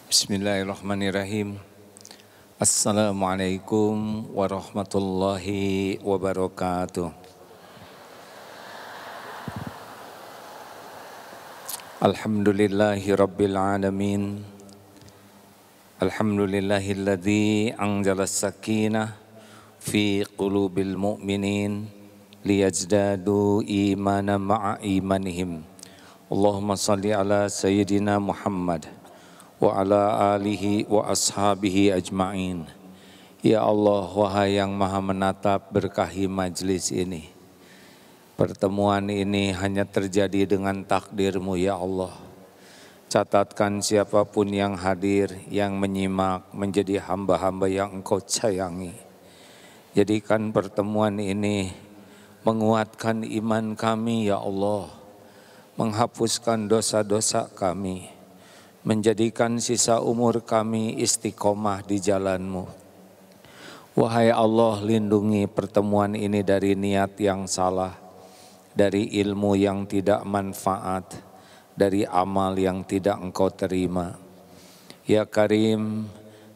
Bismillahirrahmanirrahim. Assalamualaikum warahmatullahi wabarakatuh. Alhamdulillahi rabbil alamin. Alhamdulillahilladzi anzala as-sakinah fi qulubil mu'minin liyazdadu imanan ma'a imanihim. Allahumma salli ala sayyidina Muhammad wa ala alihi wa ashabihi ajma'in. Ya Allah, wahai yang maha menatap, berkahi majlis ini. Pertemuan ini hanya terjadi dengan takdir-Mu ya Allah. Catatkan siapapun yang hadir, yang menyimak menjadi hamba-hamba yang Engkau sayangi. Jadikan pertemuan ini menguatkan iman kami ya Allah, menghapuskan dosa-dosa kami, menjadikan sisa umur kami istiqomah di jalan-Mu. Wahai Allah, lindungi pertemuan ini dari niat yang salah, dari ilmu yang tidak manfaat, dari amal yang tidak Engkau terima. Ya Karim,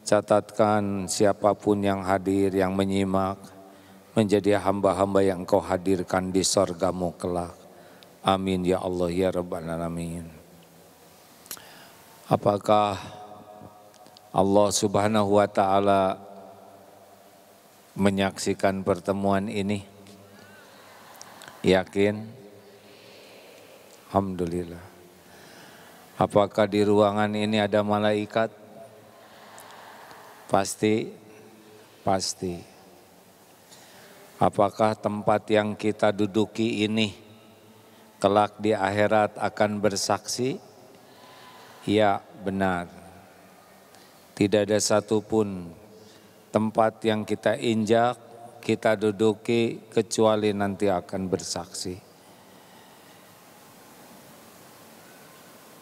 catatkan siapapun yang hadir, yang menyimak, menjadi hamba-hamba yang Engkau hadirkan di sorga-Mu kelak. Amin ya Allah ya Rabbal Alamin. Apakah Allah Subhanahu wa ta'ala menyaksikan pertemuan ini? Yakin? Alhamdulillah. Apakah di ruangan ini ada malaikat? Pasti. Pasti. Apakah tempat yang kita duduki ini kelak di akhirat akan bersaksi? Ya, benar. Tidak ada satupun tempat yang kita injak, kita duduki kecuali nanti akan bersaksi.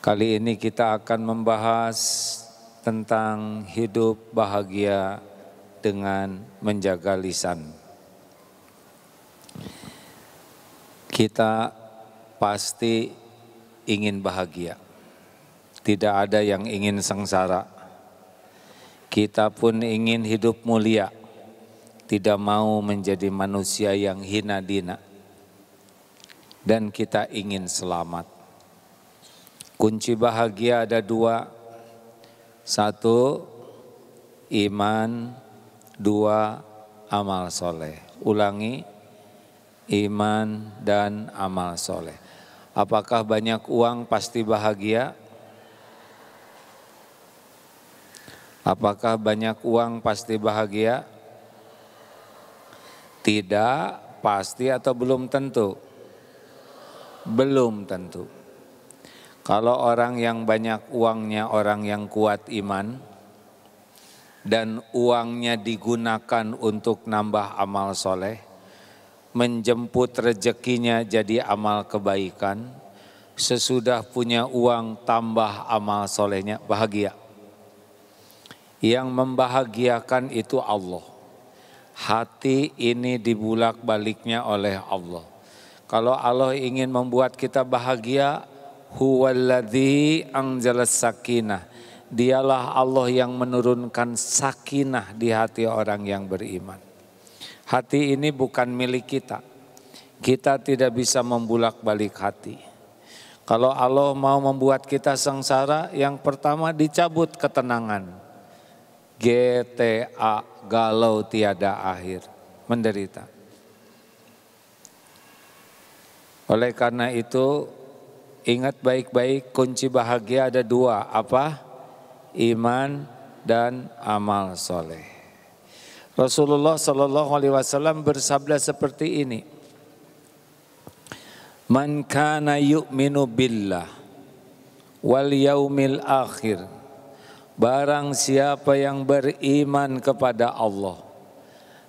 Kali ini kita akan membahas tentang hidup bahagia dengan menjaga lisan. Kita pasti ingin bahagia. Tidak ada yang ingin sengsara. Kita pun ingin hidup mulia. Tidak mau menjadi manusia yang hina dina. Dan kita ingin selamat. Kunci bahagia ada dua. Satu, iman. Dua, amal soleh. Ulangi, iman dan amal soleh. Apakah banyak uang pasti bahagia? Apakah banyak uang pasti bahagia? Tidak, pasti atau belum tentu? Belum tentu. Kalau orang yang banyak uangnya orang yang kuat iman dan uangnya digunakan untuk nambah amal soleh, menjemput rezekinya jadi amal kebaikan, sesudah punya uang tambah amal solehnya, bahagia. Yang membahagiakan itu Allah. Hati ini dibulak-baliknya oleh Allah. Kalau Allah ingin membuat kita bahagia, huwaladzi anzalas sakinah. Dialah Allah yang menurunkan sakinah di hati orang yang beriman. Hati ini bukan milik kita. Kita tidak bisa membulak-balik hati. Kalau Allah mau membuat kita sengsara, yang pertama dicabut ketenangan. GTA, galau tiada akhir, menderita. Oleh karena itu, ingat baik-baik kunci bahagia ada dua, apa? Iman dan amal soleh. Rasulullah SAW bersabda seperti ini. Man kana yu'minu billah wal yaumil akhir. Barang siapa yang beriman kepada Allah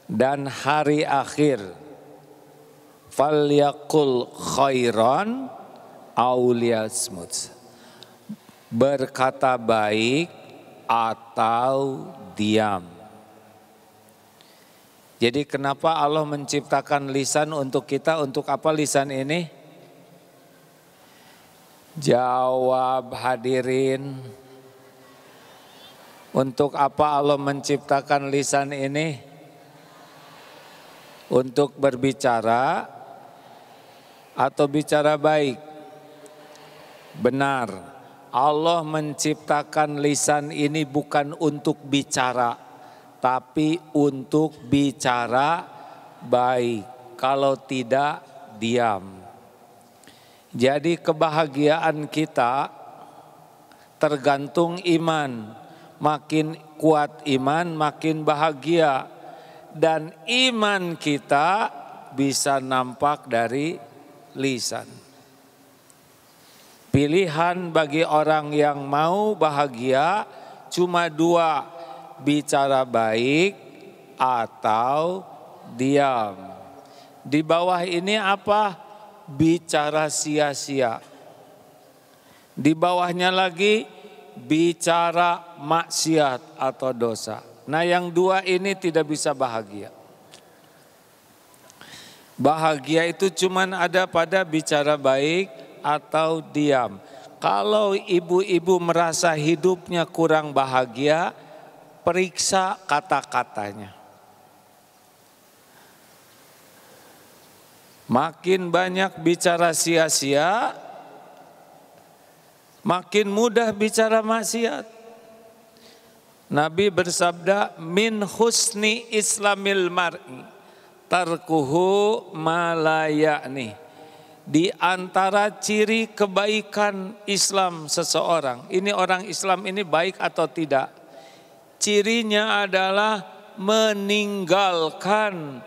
dan hari akhir, falyaqul khairan aw liyasmut. Berkata baik atau diam. Jadi kenapa Allah menciptakan lisan untuk kita? Untuk apa lisan ini? Jawab hadirin. Untuk apa Allah menciptakan lisan ini? Untuk berbicara atau bicara baik? Benar, Allah menciptakan lisan ini bukan untuk bicara, tapi untuk bicara baik. Kalau tidak, diam. Jadi kebahagiaan kita tergantung iman. Makin kuat iman, makin bahagia. Dan iman kita bisa nampak dari lisan. Pilihan bagi orang yang mau bahagia cuma dua, bicara baik atau diam. Di bawah ini apa? Bicara sia-sia. Di bawahnya lagi bicara maksiat atau dosa. Nah, yang dua ini tidak bisa bahagia. Bahagia itu cuman ada pada bicara baik atau diam. Kalau ibu-ibu merasa hidupnya kurang bahagia, periksa kata-katanya. Makin banyak bicara sia-sia, makin mudah bicara maksiat. Nabi bersabda, min husni islamil mar'i tarkuhu ma la ya'ni. Di antara ciri kebaikan Islam seseorang, ini orang Islam ini baik atau tidak? Cirinya adalah meninggalkan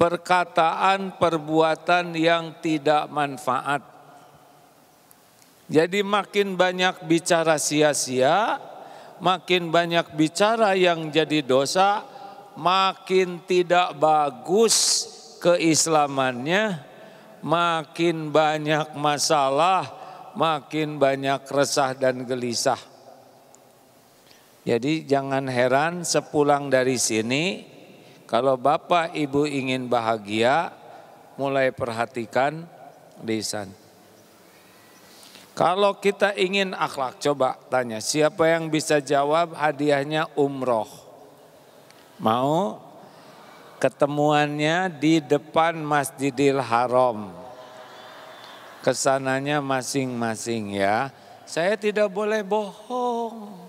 perkataan, perbuatan yang tidak manfaat. Jadi makin banyak bicara sia-sia, makin banyak bicara yang jadi dosa, makin tidak bagus keislamannya, makin banyak masalah, makin banyak resah dan gelisah. Jadi jangan heran sepulang dari sini, kalau Bapak Ibu ingin bahagia, mulai perhatikan lisan. Kalau kita ingin akhlak, coba tanya, siapa yang bisa jawab hadiahnya umroh? Mau? Ketemuannya di depan Masjidil Haram. Kesananya masing-masing ya. Saya tidak boleh bohong.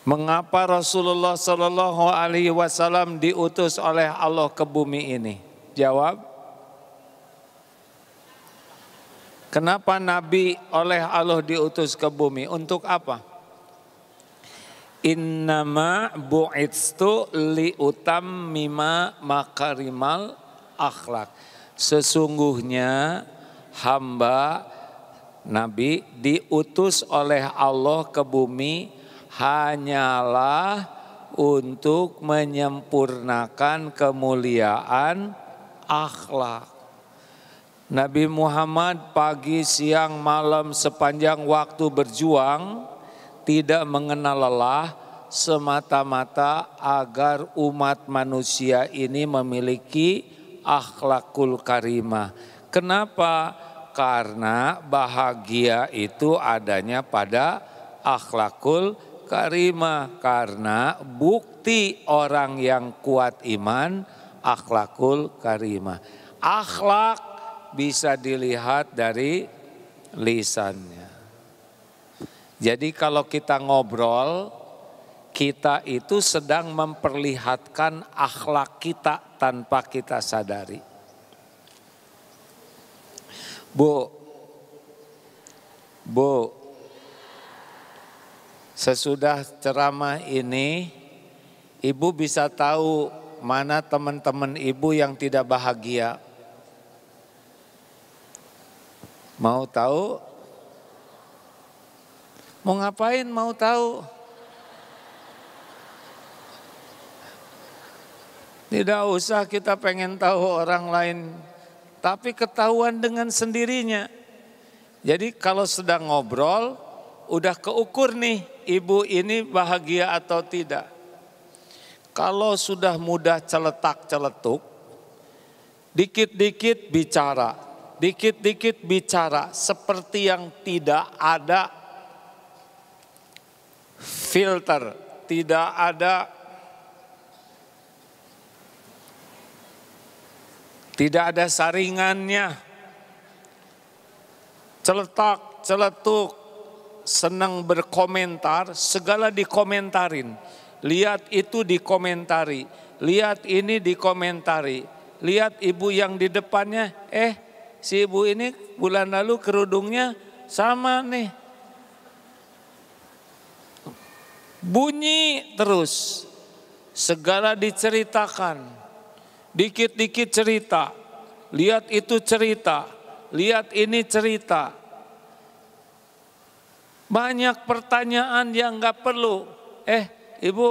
Mengapa Rasulullah SAW diutus oleh Allah ke bumi ini? Jawab. Kenapa Nabi oleh Allah diutus ke bumi? Untuk apa? Innama bu'itstu liutammima makarimal akhlak. Sesungguhnya hamba Nabi diutus oleh Allah ke bumi hanyalah untuk menyempurnakan kemuliaan akhlak. Nabi Muhammad pagi, siang, malam sepanjang waktu berjuang, tidak mengenal lelah, semata-mata agar umat manusia ini memiliki akhlakul karimah. Kenapa? Karena bahagia itu adanya pada akhlakul karimah. Karena bukti orang yang kuat iman, akhlakul karimah. Akhlak bisa dilihat dari lisannya. Jadi kalau kita ngobrol, kita itu sedang memperlihatkan akhlak kita tanpa kita sadari. Bu, sesudah ceramah ini, ibu bisa tahu mana teman-teman ibu yang tidak bahagia. Mau tahu? Mau ngapain mau tahu? Tidak usah kita pengen tahu orang lain, tapi ketahuan dengan sendirinya. Jadi kalau sedang ngobrol, udah keukur nih ibu ini bahagia atau tidak. Kalau sudah mudah celetak-celetuk, dikit-dikit bicara, dikit-dikit bicara seperti yang tidak ada filter, tidak ada saringannya, celetak, celetuk, senang berkomentar, segala dikomentarin. Lihat itu dikomentari, lihat ini dikomentari, lihat ibu yang di depannya, si ibu ini bulan lalu kerudungnya sama nih. Bunyi terus, segala diceritakan, dikit-dikit cerita, lihat itu cerita, lihat ini cerita. Banyak pertanyaan yang gak perlu. Ibu,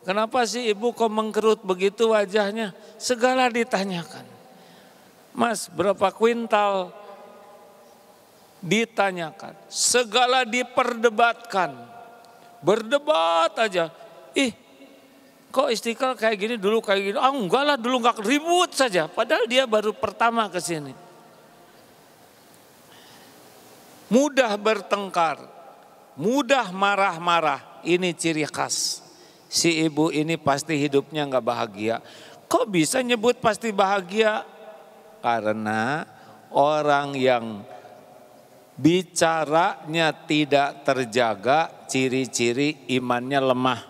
kenapa sih ibu kok mengkerut begitu wajahnya? Segala ditanyakan. Mas, berapa kuintal? Ditanyakan. Segala diperdebatkan. Berdebat aja. Kok Istiqlal kayak gini, dulu kayak gini? Enggak lah, dulu enggak, ribut saja. Padahal dia baru pertama ke sini. Mudah bertengkar, mudah marah-marah. Ini ciri khas. Si ibu ini pasti hidupnya enggak bahagia. Kok bisa nyebut pasti bahagia? Karena orang yang bicaranya tidak terjaga, ciri-ciri imannya lemah.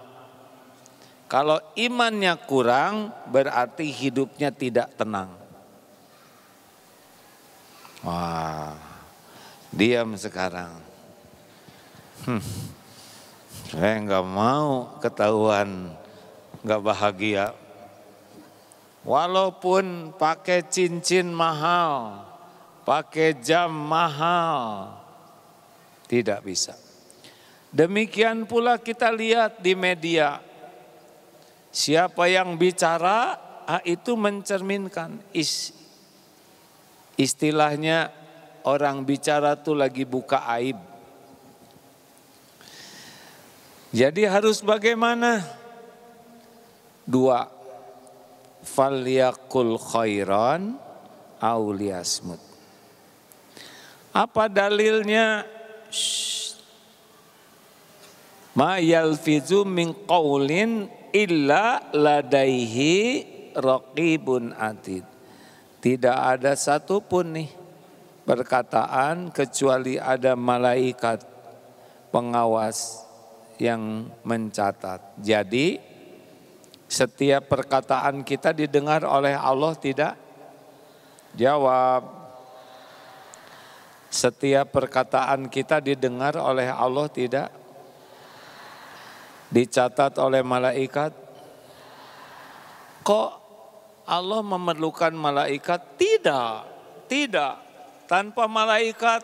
Kalau imannya kurang, berarti hidupnya tidak tenang. Wah, diam sekarang. Saya nggak mau ketahuan nggak bahagia. Walaupun pakai cincin mahal, pakai jam mahal, tidak bisa. Demikian pula kita lihat di media. Siapa yang bicara, itu mencerminkan. Istilahnya orang bicara tuh lagi buka aib. Jadi harus bagaimana? 2. Falyakul khairan aw liyasmut. Apa dalilnya? Ma yalfizu min qaulin illa ladaihi raqibun atid. Tidak ada satupun nih perkataan kecuali ada malaikat pengawas yang mencatat. Jadi setiap perkataan kita didengar oleh Allah tidak? Jawab. Setiap perkataan kita didengar oleh Allah tidak? Dicatat oleh malaikat? Kok Allah memerlukan malaikat? Tidak. Tanpa malaikat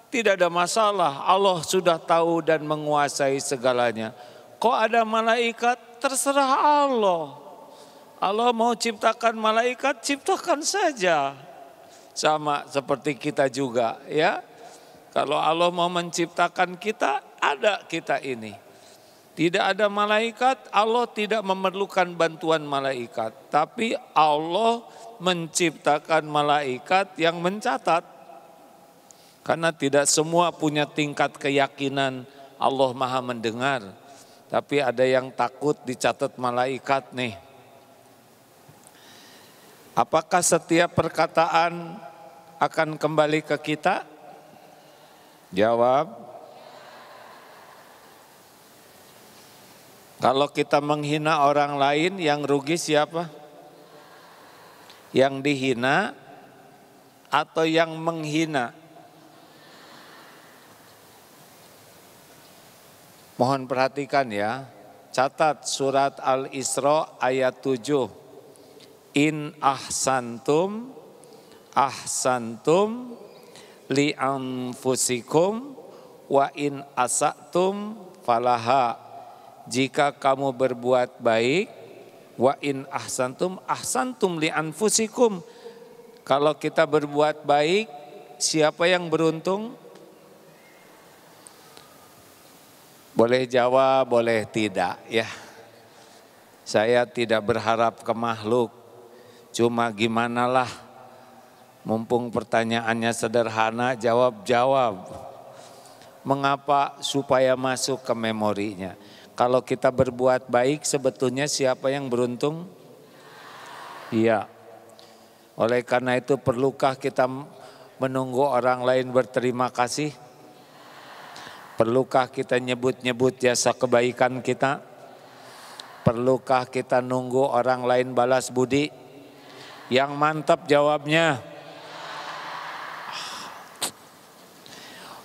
tidak ada masalah. Allah sudah tahu dan menguasai segalanya. Kok ada malaikat? Terserah Allah. Allah mau ciptakan malaikat, ciptakan saja. Sama seperti kita juga, ya. Kalau Allah mau menciptakan kita, ada kita ini. Tidak ada malaikat, Allah tidak memerlukan bantuan malaikat. Tapi Allah menciptakan malaikat yang mencatat. Karena tidak semua punya tingkat keyakinan Allah Maha mendengar. Tapi ada yang takut dicatat malaikat nih. Apakah setiap perkataan akan kembali ke kita? Jawab. Kalau kita menghina orang lain, yang rugi siapa? Yang dihina atau yang menghina? Mohon perhatikan ya. Catat surat Al-Isra ayat 7. In ahsantum li anfusikum wa in asatum falaha. Jika kamu berbuat baik, wa in ahsantum li anfusikum. Kalau kita berbuat baik, siapa yang beruntung? Boleh jawab, boleh tidak ya. Saya tidak berharap ke makhluk. Cuma gimanalah Mumpung pertanyaannya sederhana, jawab. Mengapa? Supaya masuk ke memorinya. Kalau kita berbuat baik, sebetulnya siapa yang beruntung? Iya. Oleh karena itu, perlukah kita menunggu orang lain berterima kasih? Perlukah kita nyebut-nyebut jasa kebaikan kita? Perlukah kita nunggu orang lain balas budi? Yang mantap jawabnya.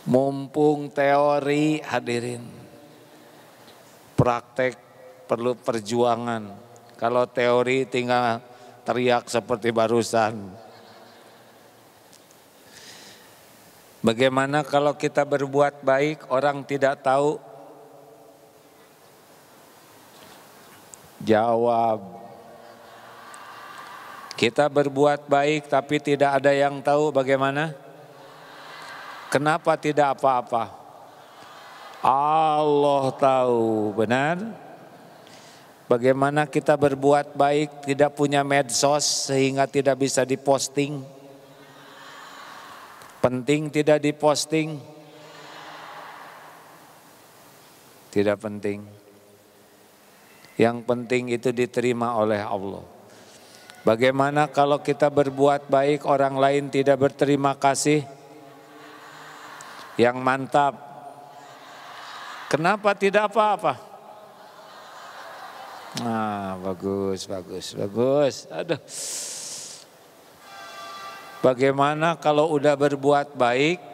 Mumpung teori, hadirin, praktek perlu perjuangan. Kalau teori tinggal teriak seperti barusan. Bagaimana kalau kita berbuat baik orang tidak tahu? Jawab. Kita berbuat baik tapi tidak ada yang tahu, bagaimana? Kenapa tidak apa-apa? Allah tahu, benar? Bagaimana kita berbuat baik tidak punya medsos sehingga tidak bisa diposting? Penting tidak diposting? Tidak penting. Yang penting itu diterima oleh Allah. Bagaimana kalau kita berbuat baik orang lain tidak berterima kasih? Yang mantap. Kenapa tidak apa-apa? Nah, bagus. Aduh. Bagaimana kalau udah berbuat baik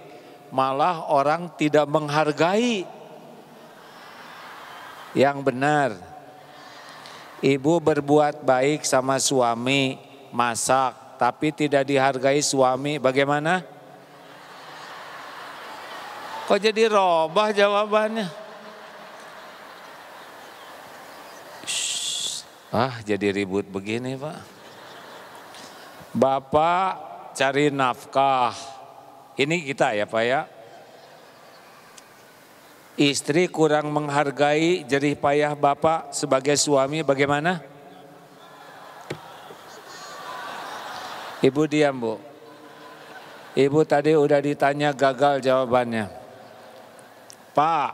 malah orang tidak menghargai? Yang benar. Ibu berbuat baik sama suami, masak, tapi tidak dihargai suami, bagaimana? Kok jadi robah jawabannya? Jadi ribut begini, Pak. Bapak cari nafkah. Ini kita ya, Pak ya. Istri kurang menghargai jerih payah Bapak sebagai suami, bagaimana? Ibu diam, Bu. Ibu tadi udah ditanya gagal jawabannya. Pak,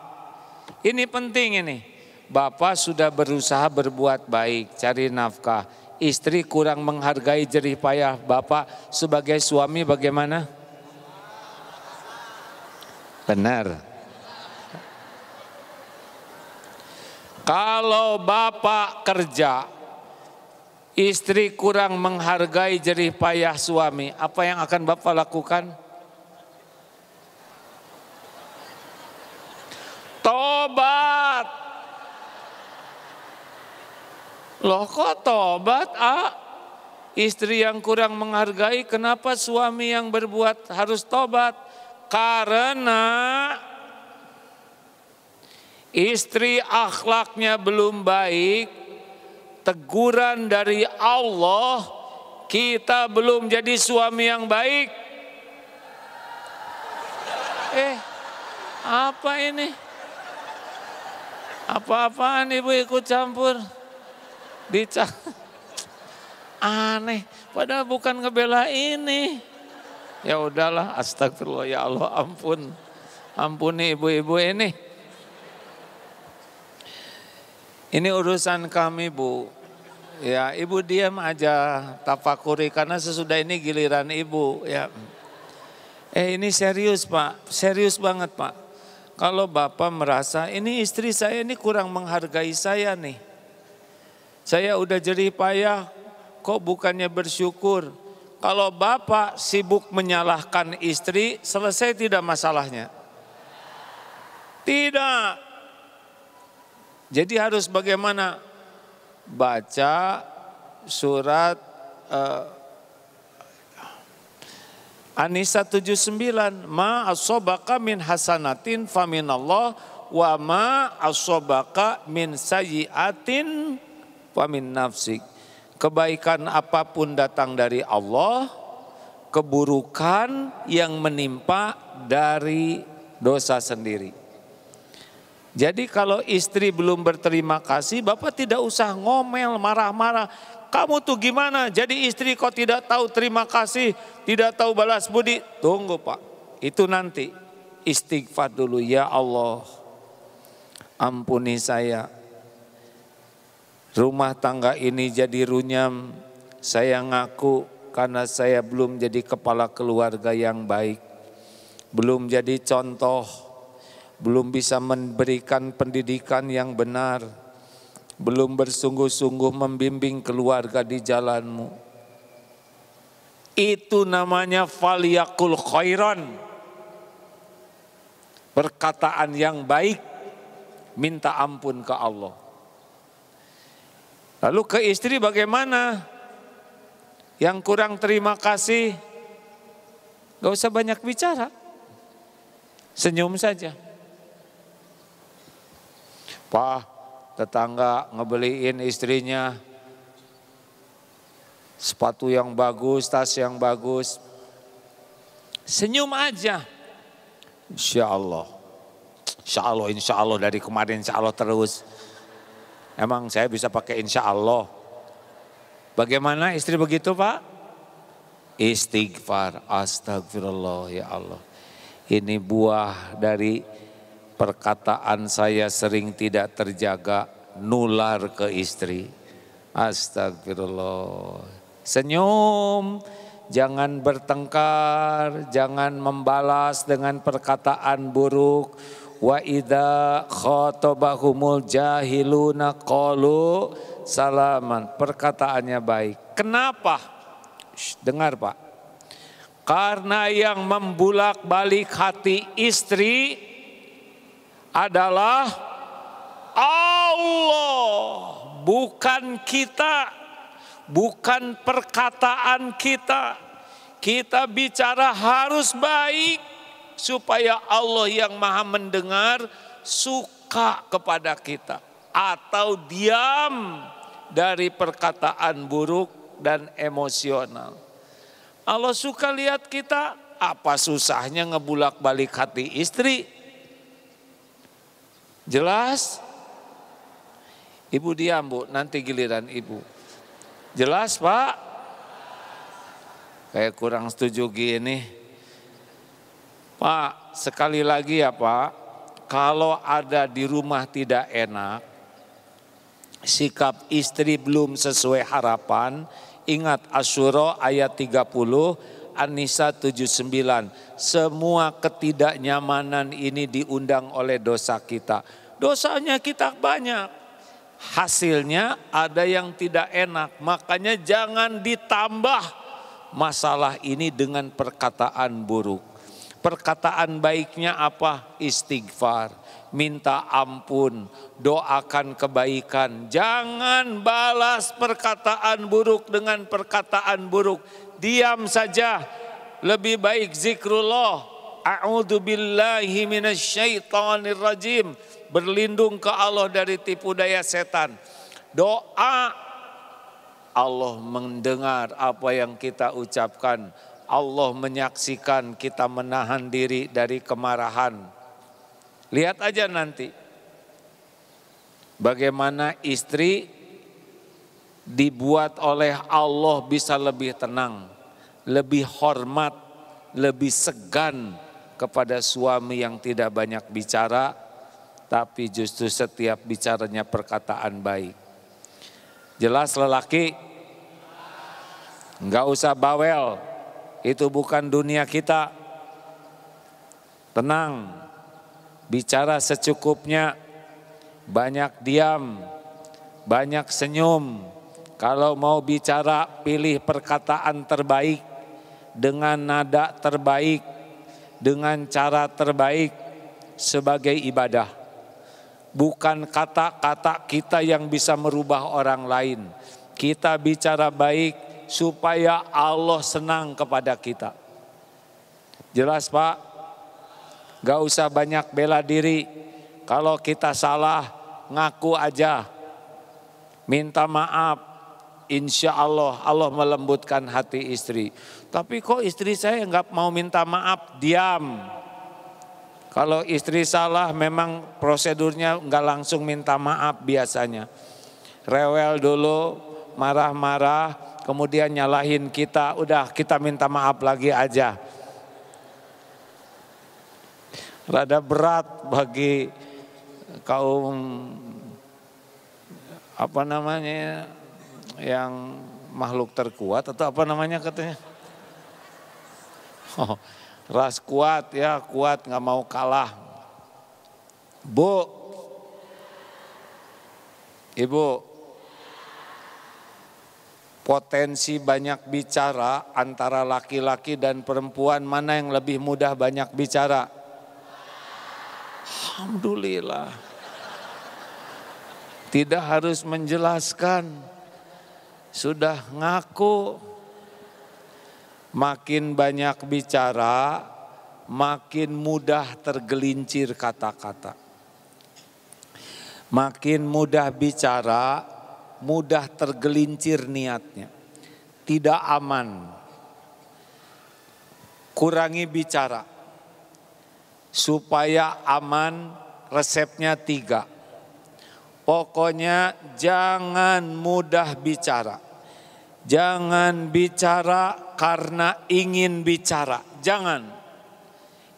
ini penting ini. Bapak sudah berusaha berbuat baik, cari nafkah. Istri kurang menghargai jerih payah Bapak sebagai suami, bagaimana? Benar. Kalau Bapak kerja, istri kurang menghargai jerih payah suami, apa yang akan Bapak lakukan? Tobat. Loh kok tobat? Istri yang kurang menghargai, kenapa suami yang berbuat harus tobat? Karena istri akhlaknya belum baik, teguran dari Allah, kita belum jadi suami yang baik. Apa ini? Apa-apaan ibu ikut campur? Aneh, padahal bukan ngebela ini. Ya udahlah, astagfirullah, ya Allah, ampuni ibu-ibu ini. Ini urusan kami, Bu. Ya, ibu diam aja, tafakuri, karena sesudah ini giliran ibu. Ya, ini serius, Pak, serius banget, Pak. Kalau Bapak merasa ini istri saya ini kurang menghargai saya nih. Saya udah jerih payah, kok bukannya bersyukur. Kalau Bapak sibuk menyalahkan istri, selesai tidak masalahnya? Tidak. Jadi harus bagaimana? Baca surat An-Nisa 79, ma asobaka min hasanatin faminallah wa ma asobaka min sayyiatin famin nafsik. Kebaikan apapun datang dari Allah, keburukan yang menimpa dari dosa sendiri. Jadi kalau istri belum berterima kasih, Bapak tidak usah ngomel, marah-marah. kamu tuh gimana? Jadi istri kok tidak tahu terima kasih, tidak tahu balas budi. Tunggu Pak, itu nanti istighfar dulu. Ya Allah, ampuni saya. Rumah tangga ini jadi runyam. Saya ngaku karena saya belum jadi kepala keluarga yang baik. Belum jadi contoh. Belum bisa memberikan pendidikan yang benar. Belum bersungguh-sungguh membimbing keluarga di jalanmu. Itu namanya faliyakul khairan. Perkataan yang baik, minta ampun ke Allah. Lalu ke istri bagaimana? Yang kurang terima kasih, gak usah banyak bicara. Senyum saja. Pak, tetangga ngebeliin istrinya sepatu yang bagus, tas yang bagus. Senyum aja. Insya Allah. Insya Allah dari kemarin insya Allah terus. Emang saya bisa pakai insya Allah. Bagaimana istri begitu Pak? Istighfar, astagfirullah ya Allah. Ini buah dari perkataan saya sering tidak terjaga, nular ke istri. Astagfirullah. Senyum, jangan bertengkar, jangan membalas dengan perkataan buruk. Wa idza khatabahumul jahiluna qalu salaman. Perkataannya baik. Kenapa? Dengar Pak. Karena yang membulak-balik hati istri adalah Allah, bukan kita, bukan perkataan kita. Kita bicara harus baik supaya Allah yang Maha mendengar suka kepada kita, atau diam dari perkataan buruk dan emosional. Allah suka lihat kita, apa susahnya ngebulak-balik hati istri? Jelas? Ibu diam Bu, nanti giliran ibu. Jelas Pak? Kayak kurang setuju gini. Pak, sekali lagi ya Pak, kalau ada di rumah tidak enak, sikap istri belum sesuai harapan, ingat Asyura ayat 30, An-Nisa 79. Semua ketidaknyamanan ini diundang oleh dosa kita. Dosanya kita banyak. Hasilnya ada yang tidak enak. Makanya jangan ditambah masalah ini dengan perkataan buruk. Perkataan baiknya apa? Istighfar, minta ampun, doakan kebaikan. Jangan balas perkataan buruk dengan perkataan buruk. Diam saja. Lebih baik zikrullah. A'udzu billahi minasyaitonir rajim. Berlindung ke Allah dari tipu daya setan. Doa, Allah mendengar apa yang kita ucapkan. Allah menyaksikan kita menahan diri dari kemarahan. Lihat aja nanti bagaimana istri dibuat oleh Allah bisa lebih tenang, lebih hormat, lebih segan kepada suami yang tidak banyak bicara, tapi justru setiap bicaranya perkataan baik. Jelas lelaki, enggak usah bawel, itu bukan dunia kita. Tenang, bicara secukupnya, banyak diam, banyak senyum. Kalau mau bicara, pilih perkataan terbaik, dengan nada terbaik, dengan cara terbaik sebagai ibadah. Bukan kata-kata kita yang bisa merubah orang lain. Kita bicara baik supaya Allah senang kepada kita. Jelas Pak? Gak usah banyak bela diri. Kalau kita salah, ngaku aja. Minta maaf. Insya Allah, Allah melembutkan hati istri. Tapi kok istri saya nggak mau minta maaf? Diam. Kalau istri salah memang prosedurnya nggak langsung minta maaf biasanya. Rewel dulu, marah-marah, kemudian nyalahin kita, udah kita minta maaf lagi aja. Rada berat bagi kaum yang makhluk terkuat atau apa namanya katanya. Ras kuat ya, kuat nggak mau kalah. Bu, Ibu, potensi banyak bicara antara laki-laki dan perempuan, mana yang lebih mudah banyak bicara? Alhamdulillah. Tidak harus menjelaskan, sudah ngaku. Makin banyak bicara, makin mudah tergelincir kata-kata. Makin mudah bicara, mudah tergelincir niatnya. Tidak aman. Kurangi bicara. Supaya aman, resepnya 3. Pokoknya jangan mudah bicara. Jangan bicara karena ingin bicara. Jangan.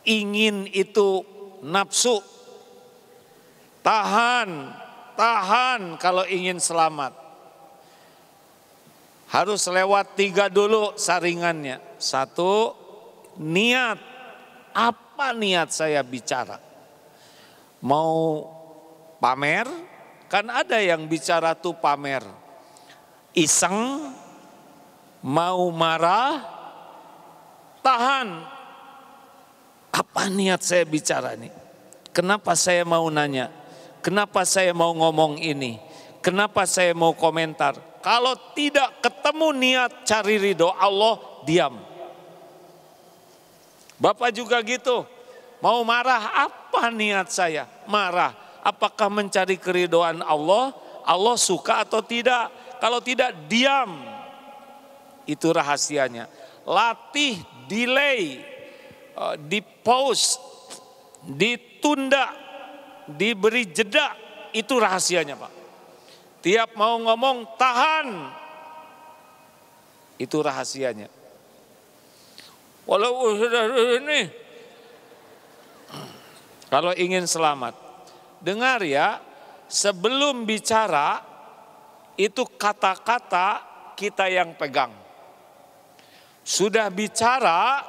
Ingin itu nafsu. Tahan kalau ingin selamat. Harus lewat 3 dulu saringannya. 1, niat. Apa niat saya bicara? Mau pamer? Kan ada yang bicara tuh pamer. Iseng, mau marah, tahan. Apa niat saya bicara ini? Kenapa saya mau nanya? Kenapa saya mau ngomong ini? Kenapa saya mau komentar? Kalau tidak ketemu niat cari ridho Allah, diam. Bapak juga gitu. Mau marah, apa niat saya? Marah. Apakah mencari keridhaan Allah? Allah suka atau tidak? Kalau tidak, diam. Itu rahasianya. Latih, delay, di-pause, ditunda, diberi jeda. Itu rahasianya, Pak. Tiap mau ngomong, tahan. Itu rahasianya. Walau sudah ini, kalau ingin selamat, dengar ya, sebelum bicara, itu kata-kata kita yang pegang. Sudah bicara,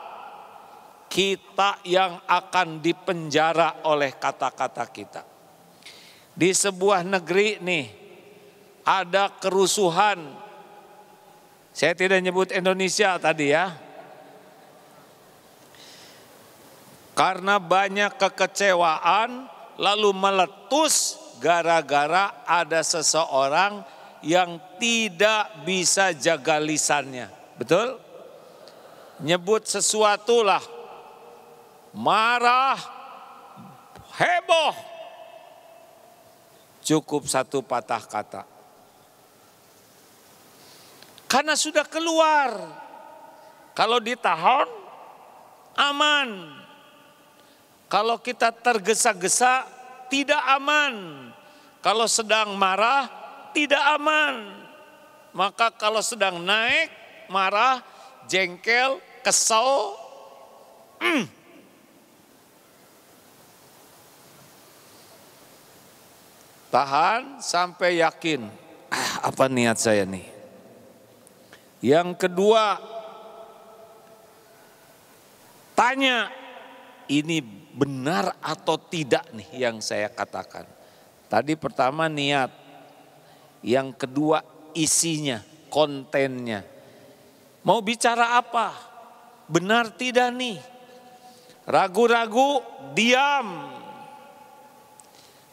kita yang akan dipenjara oleh kata-kata kita. Di sebuah negeri nih, ada kerusuhan. Saya tidak nyebut Indonesia tadi ya. Karena banyak kekecewaan, lalu meletus gara-gara ada seseorang yang tidak bisa jaga lisannya. Betul? Nyebut sesuatu lah. Marah, heboh. Cukup 1 patah kata. Karena sudah keluar. Kalau ditahan, aman. Kalau kita tergesa-gesa, tidak aman. Kalau sedang marah, tidak aman. Maka kalau sedang naik, marah, jengkel, kesal, tahan sampai yakin. Apa niat saya nih? Yang kedua, tanya, ini benar atau tidak nih yang saya katakan. Tadi pertama niat, yang kedua isinya, kontennya. Mau bicara apa? Benar tidak nih? Ragu-ragu, diam.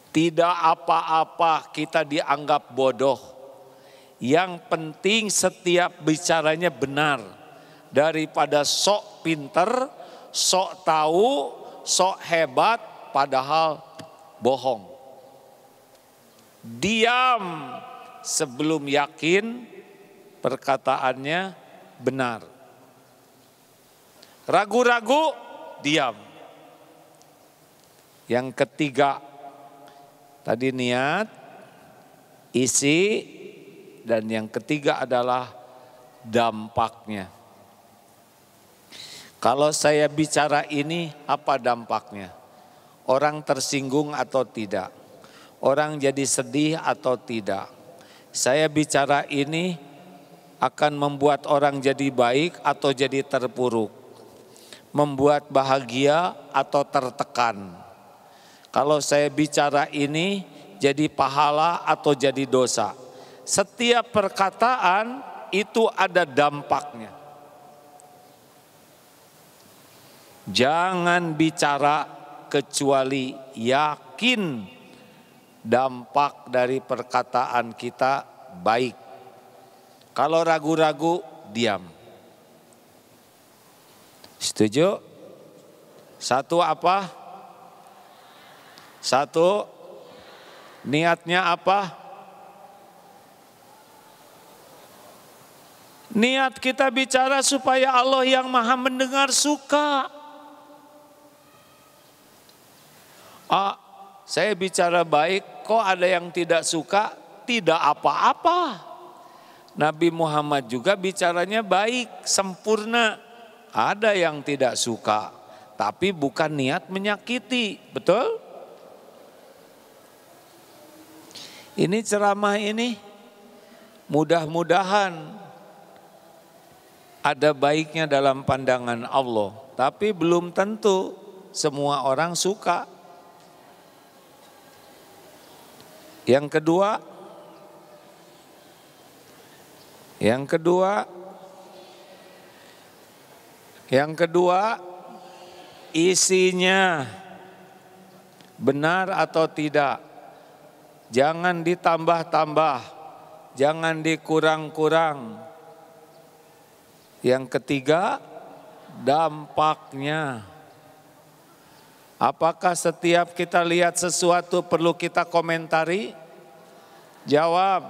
Tidak apa-apa kita dianggap bodoh. Yang penting setiap bicaranya benar. Daripada sok pinter, sok tahu, sok hebat, padahal bohong. Diam sebelum yakin perkataannya benar. Ragu-ragu, diam. Yang ketiga, tadi niat, isi, dan yang ketiga adalah dampaknya. Kalau saya bicara ini, apa dampaknya? Orang tersinggung atau tidak? Orang jadi sedih atau tidak? Saya bicara ini akan membuat orang jadi baik atau jadi terpuruk? Membuat bahagia atau tertekan? Kalau saya bicara ini jadi pahala atau jadi dosa? Setiap perkataan itu ada dampaknya. Jangan bicara kecuali yakin dampak dari perkataan kita baik. Kalau ragu-ragu, diam. Setuju? Satu apa? Satu, niatnya apa? Niat kita bicara supaya Allah yang Maha Mendengar suka. Saya bicara baik, kok ada yang tidak suka? Tidak apa-apa. Nabi Muhammad juga bicaranya baik, sempurna. Ada yang tidak suka, tapi bukan niat menyakiti, betul? Ini ceramah ini mudah-mudahan ada baiknya dalam pandangan Allah, tapi belum tentu semua orang suka. Yang kedua, isinya benar atau tidak. Jangan ditambah-tambah, jangan dikurang-kurang. Yang ketiga, dampaknya. Apakah setiap kita lihat sesuatu perlu kita komentari? Jawab.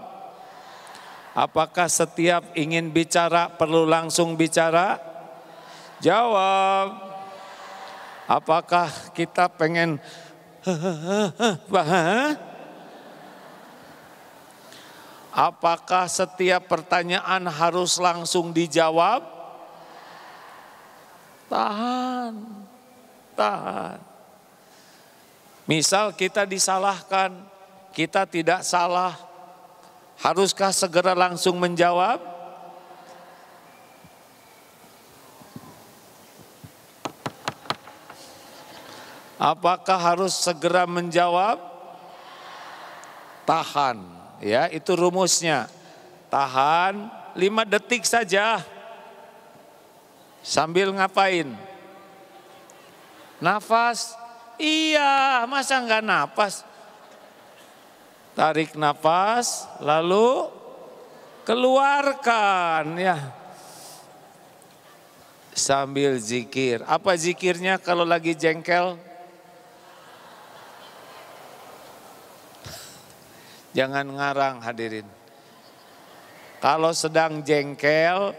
Apakah setiap ingin bicara perlu langsung bicara? Jawab. Apakah kita pengen apakah setiap pertanyaan harus langsung dijawab? Tahan. Misal kita disalahkan, kita tidak salah, haruskah segera langsung menjawab? Apakah harus segera menjawab? Tahan, ya itu rumusnya. Tahan 5 detik saja. Sambil ngapain? Nafas. Iya, masa enggak nafas? Tarik nafas, lalu keluarkan ya. Sambil zikir. Apa zikirnya kalau lagi jengkel? Jangan ngarang hadirin. Kalau sedang jengkel,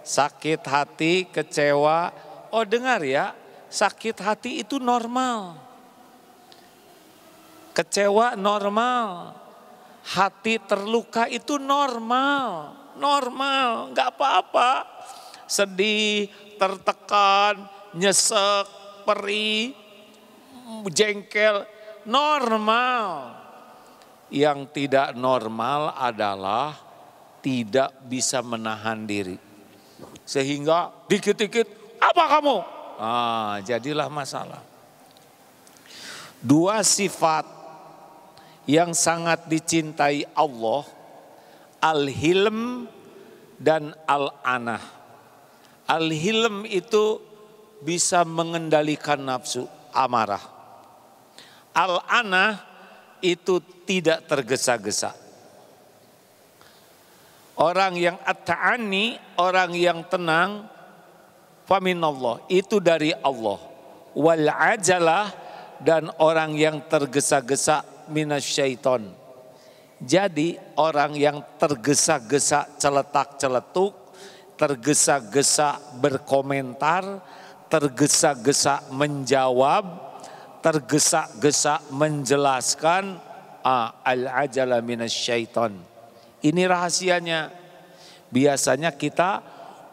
sakit hati, kecewa, oh dengar ya, sakit hati itu normal. Kecewa normal. Hati terluka itu normal. Normal, enggak apa-apa. Sedih, tertekan, nyesek, perih, jengkel, normal. Yang tidak normal adalah tidak bisa menahan diri. Sehingga dikit-dikit, apa kamu? Jadilah masalah. 2 sifat yang sangat dicintai Allah, al-hilm dan al-anah. Al-hilm itu bisa mengendalikan nafsu amarah. Al-anah itu tidak tergesa-gesa. Orang yang at-ta'ani, orang yang tenang, faminallah, itu dari Allah. Wal ajalah, dan orang yang tergesa-gesa minasyaiton. Jadi orang yang tergesa-gesa celetak-celetuk, tergesa-gesa berkomentar, tergesa-gesa menjawab, tergesa-gesa menjelaskan, al-ajala minasyaiton. Ini rahasianya. Biasanya kita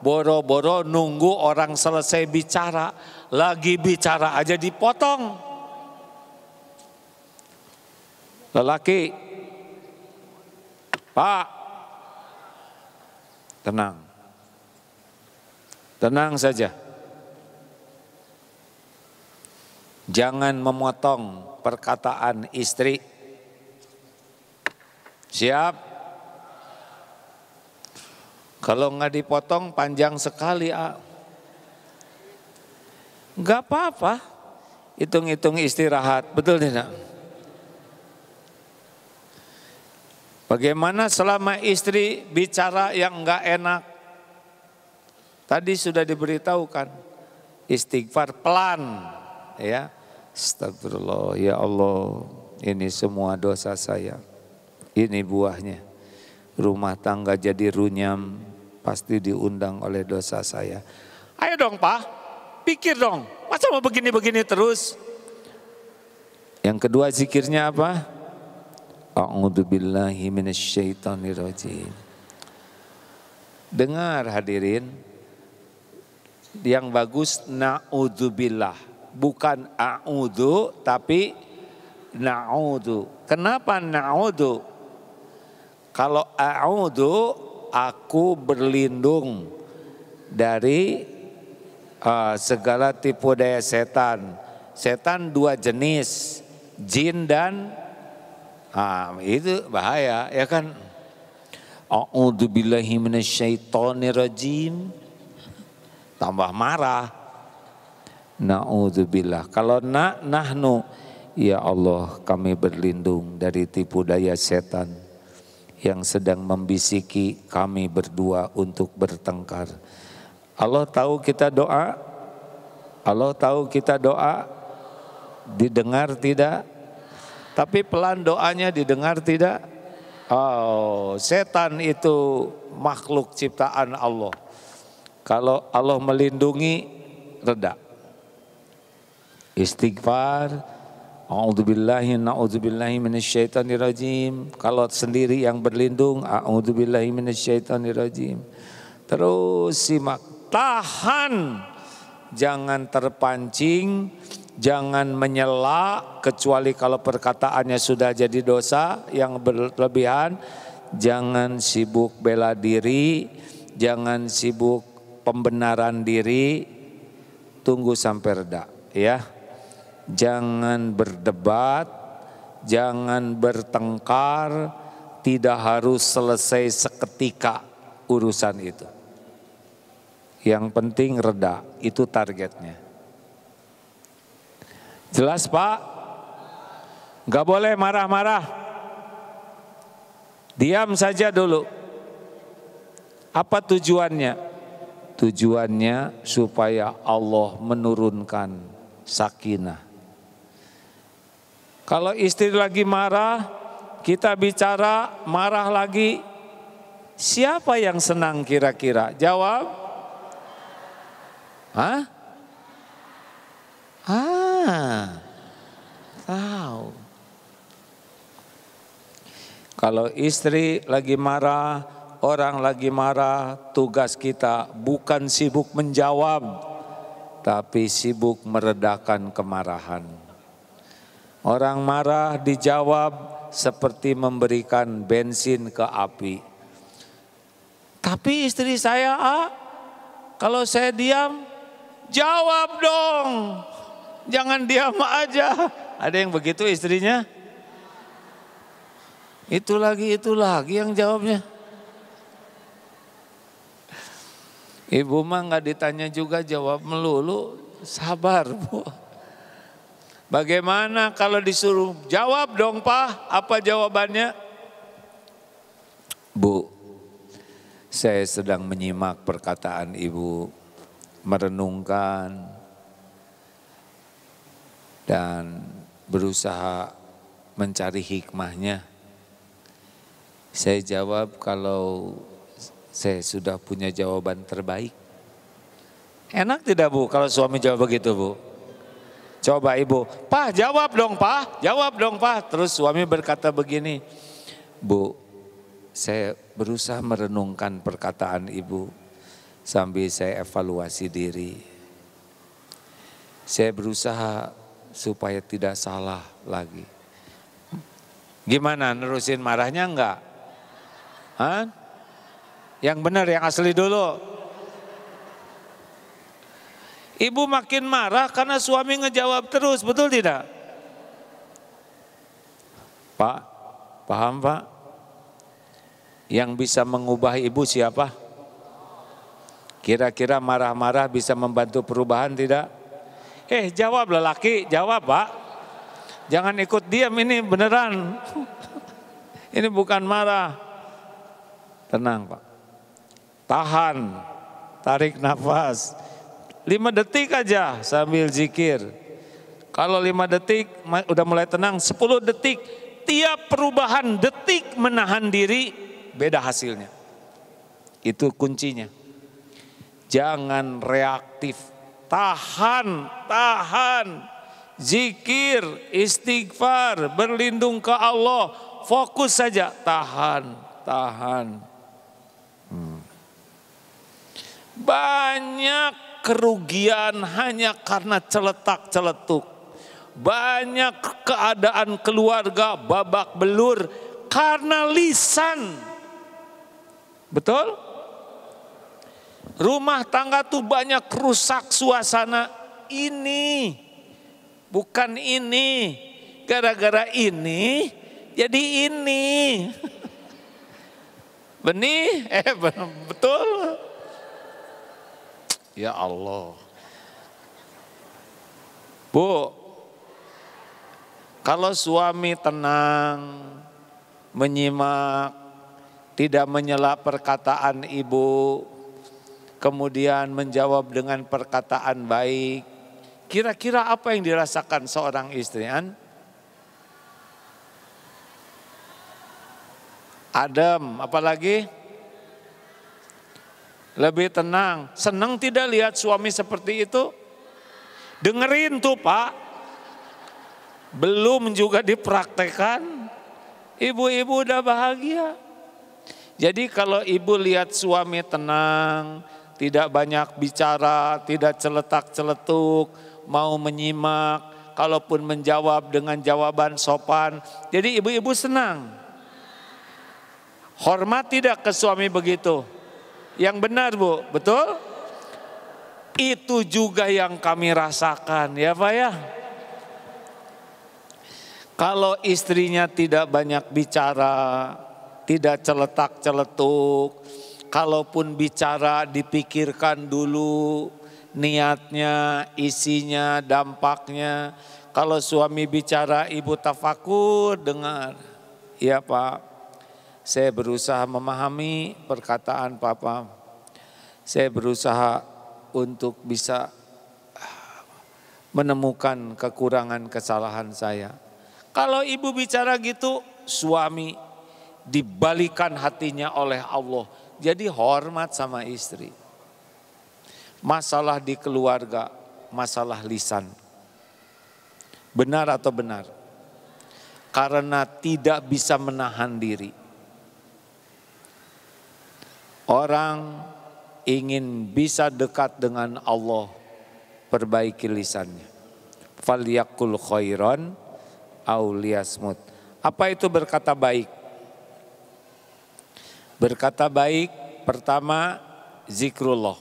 boro-boro nunggu orang selesai bicara, lagi bicara aja dipotong. Lelaki, Pak, tenang. Tenang saja. Jangan memotong perkataan istri. Siap? Kalau nggak dipotong panjang sekali. Nggak apa-apa. Hitung-hitung istirahat. Betul tidak? Bagaimana selama istri bicara yang nggak enak? Tadi sudah diberitahukan. Istighfar pelan. Ya, astagfirullah, ya Allah, ini semua dosa saya. Ini buahnya. Rumah tangga jadi runyam, pasti diundang oleh dosa saya. Ayo dong Pak, pikir dong, masa mau begini-begini terus? Yang kedua zikirnya apa? A'udzubillahi minasyaitonirrajim. Dengar hadirin, yang bagus na'udzubillah. Bukan a'udzu tapi na'udzu. Kenapa na'udzu? Kalau a'udzu aku berlindung dari segala tipu daya setan. Setan dua jenis, jin dan itu bahaya ya kan. A'udzubillahi minasyaitonirrajim. Tambah marah. Na'udzubillah. Kalau nahnu, ya Allah kami berlindung dari tipu daya setan yang sedang membisiki kami berdua untuk bertengkar. Allah tahu kita doa, Allah tahu kita doa, didengar tidak? Tapi pelan doanya didengar tidak? Oh, setan itu makhluk ciptaan Allah. Kalau Allah melindungi, reda. Istighfar, a'udzubillahi minasyaitonirrajim. Kalau sendiri yang berlindung, a'udzubillahi minasyaitonirrajim. Terus simak, tahan, jangan terpancing, jangan menyela, kecuali kalau perkataannya sudah jadi dosa yang berlebihan. Jangan sibuk bela diri, jangan sibuk pembenaran diri, tunggu sampai reda ya. Jangan berdebat, jangan bertengkar, tidak harus selesai seketika urusan itu. Yang penting reda, itu targetnya. Jelas Pak? Gak boleh marah-marah. Diam saja dulu. Apa tujuannya? Tujuannya supaya Allah menurunkan sakinah. Kalau istri lagi marah, kita bicara marah lagi, siapa yang senang kira-kira? Jawab. Hah? Tahu. Kalau istri lagi marah, orang lagi marah, tugas kita bukan sibuk menjawab, tapi sibuk meredakan kemarahan. Orang marah dijawab seperti memberikan bensin ke api. Tapi istri saya, kalau saya diam, jawab dong. Jangan diam aja. Ada yang begitu istrinya? Itu lagi yang jawabnya. Ibu mah nggak ditanya juga jawab melulu, sabar Bu. Bagaimana kalau disuruh jawab dong Pak, apa jawabannya? Bu, saya sedang menyimak perkataan Ibu, merenungkan dan berusaha mencari hikmahnya. Saya jawab kalau saya sudah punya jawaban terbaik. Enak tidak Bu kalau suami jawab begitu Bu? Coba Ibu, Pak jawab dong Pak, jawab dong Pak. Terus suami berkata begini, Bu, saya berusaha merenungkan perkataan ibu sambil saya evaluasi diri. Saya berusaha supaya tidak salah lagi. Gimana, nerusin marahnya enggak? Hah? Yang benar, yang asli dulu. Ibu makin marah karena suami ngejawab terus, betul tidak? Pak, paham Pak? Yang bisa mengubah ibu siapa? Kira-kira marah-marah bisa membantu perubahan tidak? Jawab lelaki, jawab Pak. Jangan ikut diam, ini beneran. Ini bukan marah. Tenang Pak. Tahan, tarik nafas. 5 detik aja sambil zikir. Kalau 5 detik udah mulai tenang, 10 detik. Tiap perubahan detik menahan diri, beda hasilnya. Itu kuncinya. Jangan reaktif. Tahan. Zikir, istighfar, berlindung ke Allah. Fokus saja, tahan. Banyak kerugian hanya karena celetak-celetuk. Banyak keadaan keluarga babak belur karena lisan. Betul? Rumah tangga tuh banyak rusak suasana. Ini, bukan ini. Gara-gara ini, jadi ini. Benih? Betul? Ya Allah. Bu, kalau suami tenang, menyimak, tidak menyela perkataan ibu, kemudian menjawab dengan perkataan baik, kira-kira apa yang dirasakan seorang istri? Adem, apalagi? Lebih tenang. Senang tidak lihat suami seperti itu? Dengerin tuh Pak. Belum juga dipraktekkan. Ibu-ibu udah bahagia. Jadi kalau ibu lihat suami tenang, tidak banyak bicara, tidak celetak-celetuk, mau menyimak, kalaupun menjawab dengan jawaban sopan, jadi ibu-ibu senang. Hormat tidak ke suami begitu? Yang benar Bu, betul? Itu juga yang kami rasakan ya Pak ya. Kalau istrinya tidak banyak bicara, tidak celetak-celetuk, kalaupun bicara dipikirkan dulu niatnya, isinya, dampaknya. Kalau suami bicara ibu tafakur dengar. Ya Pak. Saya berusaha memahami perkataan Papa. Saya berusaha untuk bisa menemukan kekurangan kesalahan saya. Kalau ibu bicara gitu, suami dibalikan hatinya oleh Allah. Jadi hormat sama istri. Masalah di keluarga, masalah lisan. Benar atau benar? Karena tidak bisa menahan diri. Orang ingin bisa dekat dengan Allah, perbaiki lisannya. Falyakul khairan aw liyasmut. Apa itu berkata baik? Berkata baik pertama zikrullah.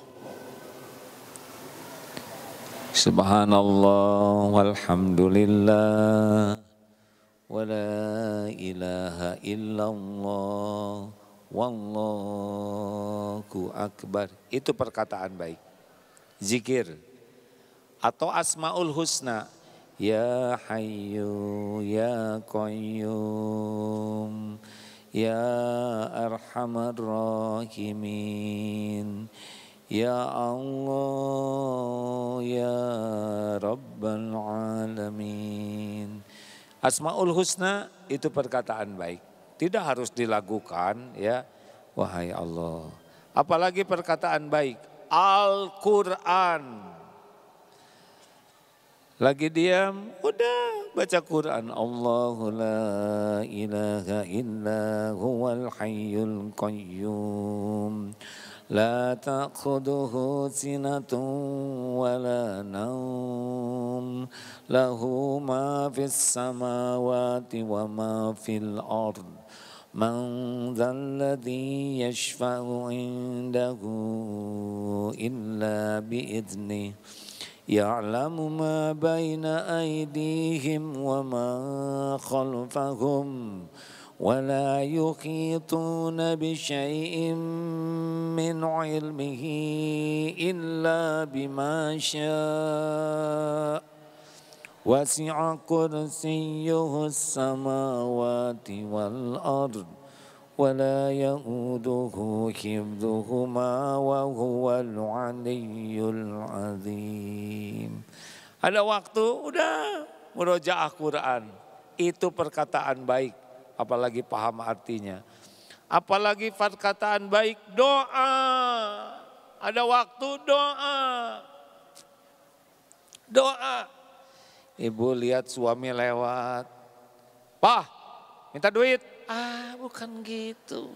Subhanallah walhamdulillah wa la ilaha illallah wallahu akbar. Itu perkataan baik. Zikir atau asmaul husna. Ya hayyu ya qayyum ya arhamar rahimin ya Allah ya rabbal alamin. Asmaul husna itu perkataan baik. Tidak harus dilakukan ya, wahai Allah. Apalagi perkataan baik, Al-Quran. Lagi diam, udah baca Quran. Allahu la ilaha illa huwal hayyul qayyum. La ta'khuduhu sinatun wa la naum. Lahu ma fis samawati wa ma fil ard. Man dzalladzi yashfa'u indahu illa bi'idnihi. يعلم ما بين أيديهم وما خلفهم ولا يحيطون بشيء من علمه إلا بما شاء وسع كرسيه السماوات والأرض ولا يؤوده حفظهما وهو العلي العظيم. Ada waktu udah murojaah Quran. Itu perkataan baik, apalagi paham artinya. Apalagi perkataan baik doa. Ada waktu doa. Doa. Ibu lihat suami lewat. Pak, minta duit. Bukan gitu.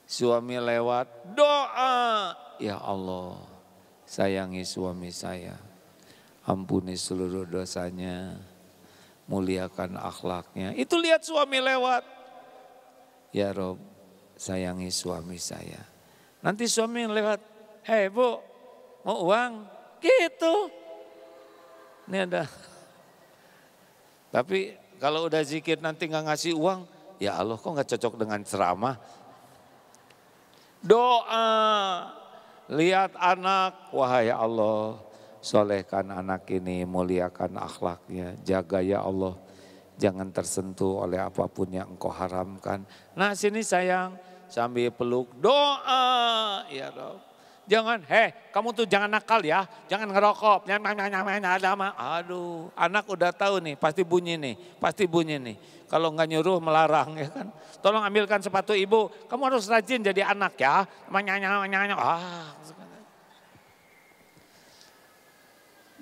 Suami lewat, doa. Ya Allah, sayangi suami saya. Ampuni seluruh dosanya. Muliakan akhlaknya. Itu lihat suami lewat. Ya Rob, sayangi suami saya. Nanti suami lewat, hei bu, mau uang? Gitu. Ini ada. Tapi kalau udah zikir nanti nggak ngasih uang, ya Allah kok nggak cocok dengan ceramah. Doa, lihat anak, wahai Allah, solehkan anak ini, muliakan akhlaknya, jaga ya Allah, jangan tersentuh oleh apapun yang Engkau haramkan. Nah sini sayang, sambil peluk, doa, ya Rabb. Jangan, kamu tuh jangan nakal ya, jangan ngerokok, aduh, anak udah tahu nih, pasti bunyi nih. Kalau nggak nyuruh melarang ya kan. Tolong ambilkan sepatu ibu, kamu harus rajin jadi anak ya.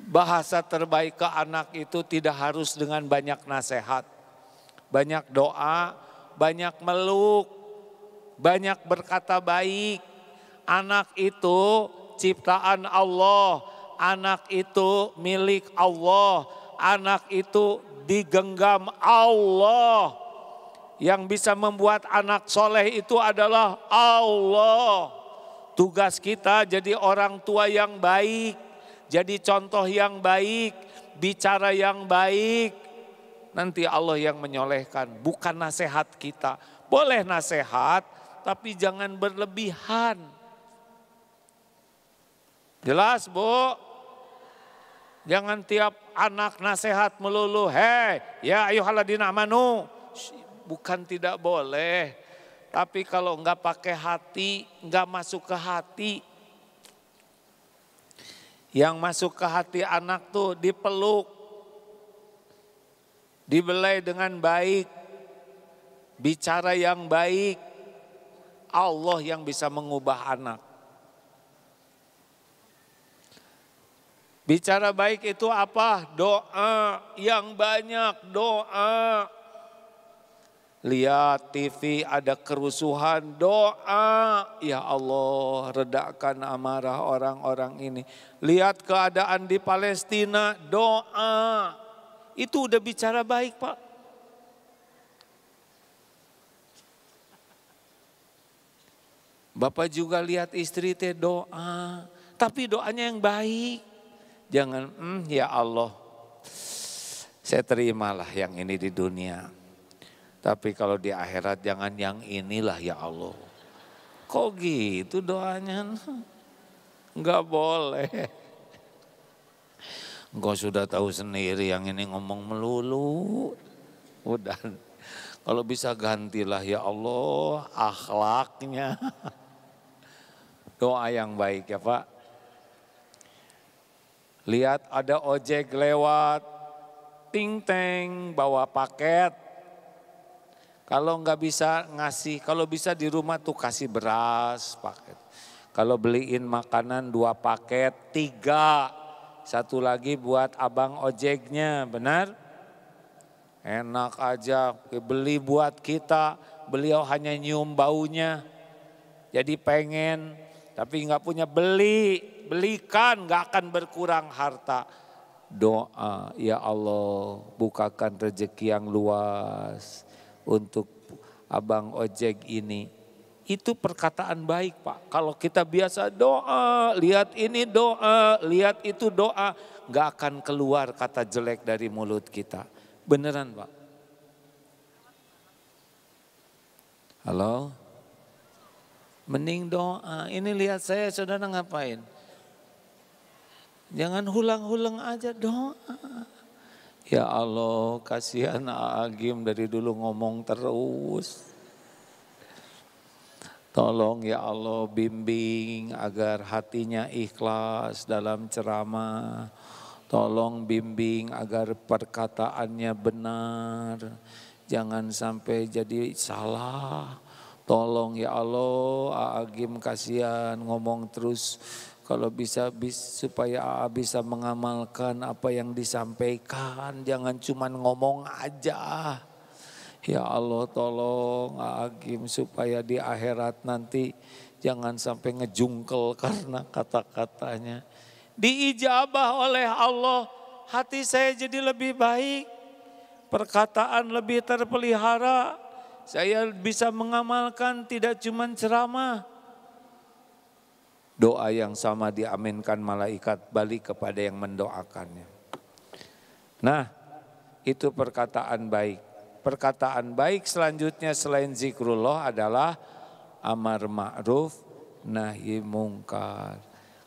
Bahasa terbaik ke anak itu tidak harus dengan banyak nasihat, banyak doa, banyak meluk, banyak berkata baik. Anak itu ciptaan Allah, anak itu milik Allah, anak itu digenggam Allah. Yang bisa membuat anak soleh itu adalah Allah. Tugas kita jadi orang tua yang baik, jadi contoh yang baik, bicara yang baik. Nanti Allah yang menyolehkan, bukan nasihat kita. Boleh nasihat, tapi jangan berlebihan. Jelas Bu? Jangan tiap anak nasihat melulu, ya ayyuhalladzina amanu. Bukan tidak boleh. Tapi kalau enggak pakai hati, enggak masuk ke hati. Yang masuk ke hati anak tuh dipeluk. Dibelai dengan baik. Bicara yang baik. Allah yang bisa mengubah anak. Bicara baik itu apa? Doa yang banyak, doa. Lihat TV ada kerusuhan, doa. Ya Allah, redakan amarah orang-orang ini. Lihat keadaan di Palestina, doa. Itu udah bicara baik Pak. Bapak juga lihat istri teh doa. Tapi doanya yang baik. Jangan, ya Allah, saya terimalah yang ini di dunia. Tapi kalau di akhirat jangan yang inilah ya Allah. Kok gitu doanya? Enggak boleh. Engkau sudah tahu sendiri yang ini ngomong melulu. Udah, kalau bisa gantilah ya Allah akhlaknya. Doa yang baik ya Pak. Lihat ada ojek lewat, ting teng bawa paket. Kalau nggak bisa ngasih, kalau bisa di rumah tuh kasih beras paket. Kalau beliin makanan 2 paket, 3 satu lagi buat abang ojeknya, benar? Enak aja, beli buat kita, beliau hanya nyium baunya. Jadi pengen, tapi nggak punya, belikan, nggak akan berkurang harta. Doa, ya Allah bukakan rezeki yang luas untuk abang ojek ini. Itu perkataan baik Pak. Kalau kita biasa doa, lihat ini doa, lihat itu doa, nggak akan keluar kata jelek dari mulut kita. Beneran Pak? Halo? Mending doa. Ini lihat saya, saudara ngapain? Jangan hulang-hulang aja, doa. Ya Allah, kasihan Agim dari dulu ngomong terus. Tolong ya Allah bimbing agar hatinya ikhlas dalam ceramah. Tolong bimbing agar perkataannya benar. Jangan sampai jadi salah. Tolong ya Allah, Agim kasihan ngomong terus. Kalau bisa supaya bisa mengamalkan apa yang disampaikan. Jangan cuma ngomong aja. Ya Allah tolong Agim supaya di akhirat nanti jangan sampai ngejungkel karena kata-katanya. Diijabah oleh Allah, hati saya jadi lebih baik. Perkataan lebih terpelihara. Saya bisa mengamalkan tidak cuma ceramah. Doa yang sama diaminkan malaikat balik kepada yang mendoakannya. Nah, itu perkataan baik. Perkataan baik selanjutnya selain zikrullah adalah amar ma'ruf nahi mungkar.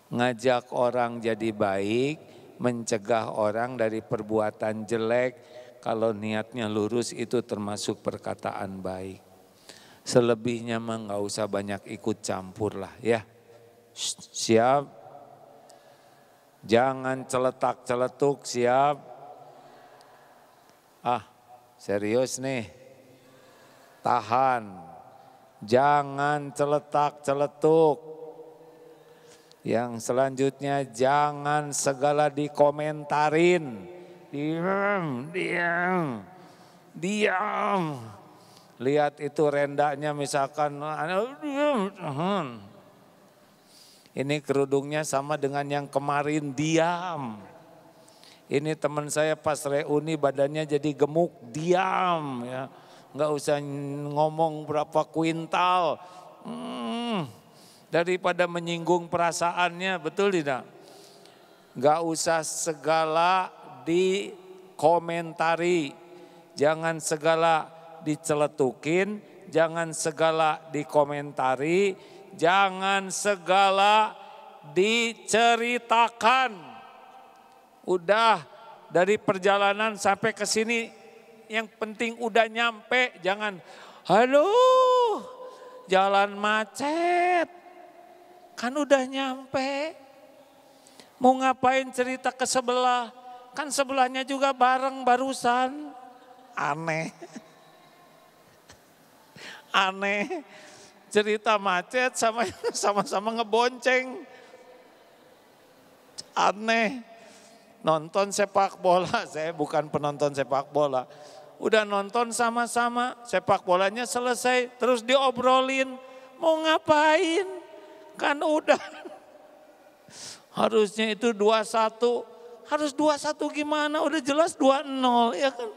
Ngajak orang jadi baik, mencegah orang dari perbuatan jelek. Kalau niatnya lurus itu termasuk perkataan baik. Selebihnya mah nggak usah banyak ikut campur lah ya. Siap? Jangan celetak-celetuk, siap? Serius nih, tahan, jangan celetak-celetuk. Yang selanjutnya jangan segala dikomentarin, diam. Lihat itu rendahnya misalkan, ini kerudungnya sama dengan yang kemarin, diam. Ini teman saya pas reuni badannya jadi gemuk, diam ya. Nggak usah ngomong berapa kuintal. Daripada menyinggung perasaannya, betul tidak? Nggak usah segala dikomentari. Jangan segala diceletukin, jangan segala dikomentari, jangan segala diceritakan. Udah dari perjalanan sampai ke sini yang penting udah nyampe, jangan aduh jalan macet. Kan udah nyampe. Mau ngapain cerita ke sebelah? Kan sebelahnya juga bareng barusan. Aneh. Aneh. Cerita macet sama-sama ngebonceng. Aneh. Nonton sepak bola, saya bukan penonton sepak bola. Udah nonton sama-sama, sepak bolanya selesai, terus diobrolin. Mau ngapain? Kan udah. Harusnya itu 2-1. Harus 2-1 gimana? Udah jelas 2-0 ya kan.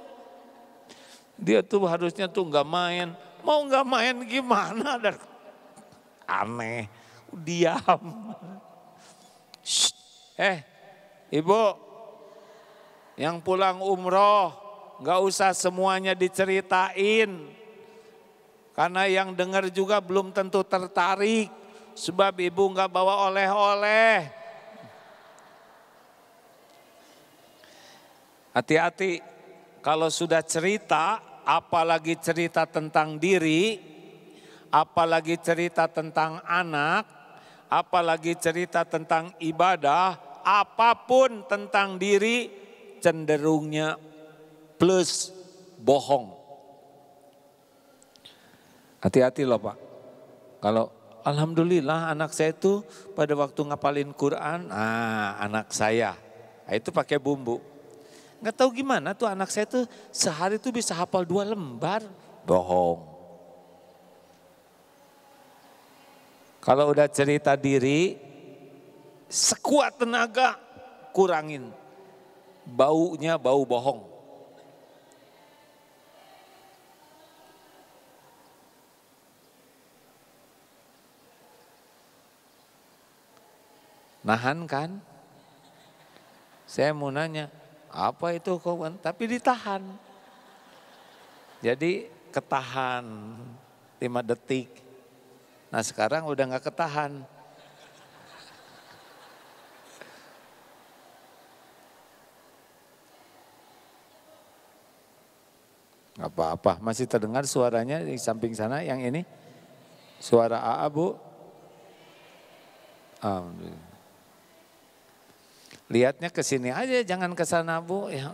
Dia tuh harusnya tuh gak main. Mau gak main gimana? Aneh. Diam. Ibu. Yang pulang umroh, gak usah semuanya diceritain. Karena yang dengar juga belum tentu tertarik. Sebab ibu gak bawa oleh-oleh. Hati-hati, kalau sudah cerita, apalagi cerita tentang diri, apalagi cerita tentang anak, apalagi cerita tentang ibadah, apapun tentang diri, cenderungnya plus bohong. Hati-hati loh Pak. Kalau alhamdulillah anak saya itu pada waktu ngapalin Quran, anak saya. Nah, itu pakai bumbu. Nggak tahu gimana tuh anak saya tuh sehari tuh bisa hafal 2 lembar. Bohong. Kalau udah cerita diri, sekuat tenaga kurangin. Baunya bau bohong. Nahan kan? Saya mau nanya, apa itu kawan? Tapi ditahan. Jadi ketahan 5 detik. Nah sekarang udah gak ketahan. Gak apa-apa, masih terdengar suaranya di samping sana yang ini? Suara AA Bu? Lihatnya ke sini aja, jangan ke sana Bu. Ya.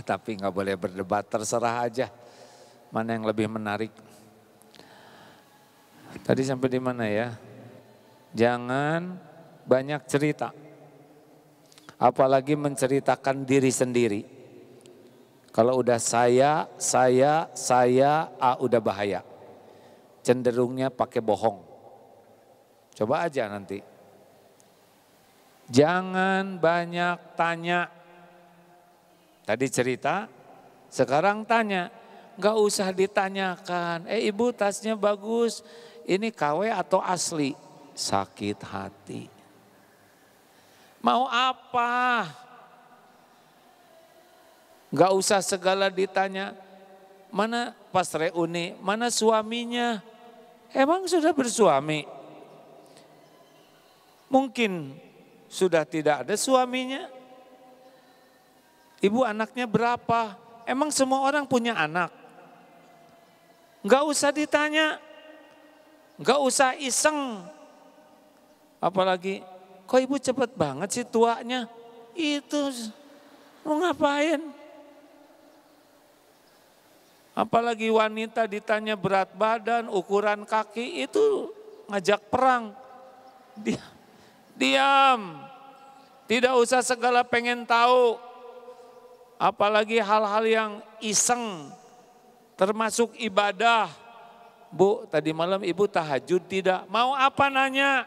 Tapi gak boleh berdebat, terserah aja. Mana yang lebih menarik. Tadi sampai di mana ya? Jangan banyak cerita. Apalagi menceritakan diri sendiri. Kalau udah saya, udah bahaya. Cenderungnya pakai bohong. Coba aja nanti. Jangan banyak tanya. Tadi cerita, sekarang tanya. Gak usah ditanyakan, ibu tasnya bagus, ini KW atau asli? Sakit hati. Mau apa? Gak usah segala ditanya. Mana pas reuni, mana suaminya? Emang sudah bersuami? Mungkin sudah tidak ada suaminya. Ibu anaknya berapa? Emang semua orang punya anak? Gak usah ditanya. Gak usah iseng. Apalagi, kok ibu cepet banget sih tuanya? Itu, mau ngapain? Apalagi wanita ditanya berat badan, ukuran kaki, itu ngajak perang. Diam. Tidak usah segala pengen tahu. Apalagi hal-hal yang iseng. Termasuk ibadah. Bu, tadi malam ibu tahajud tidak? Mau apa nanya?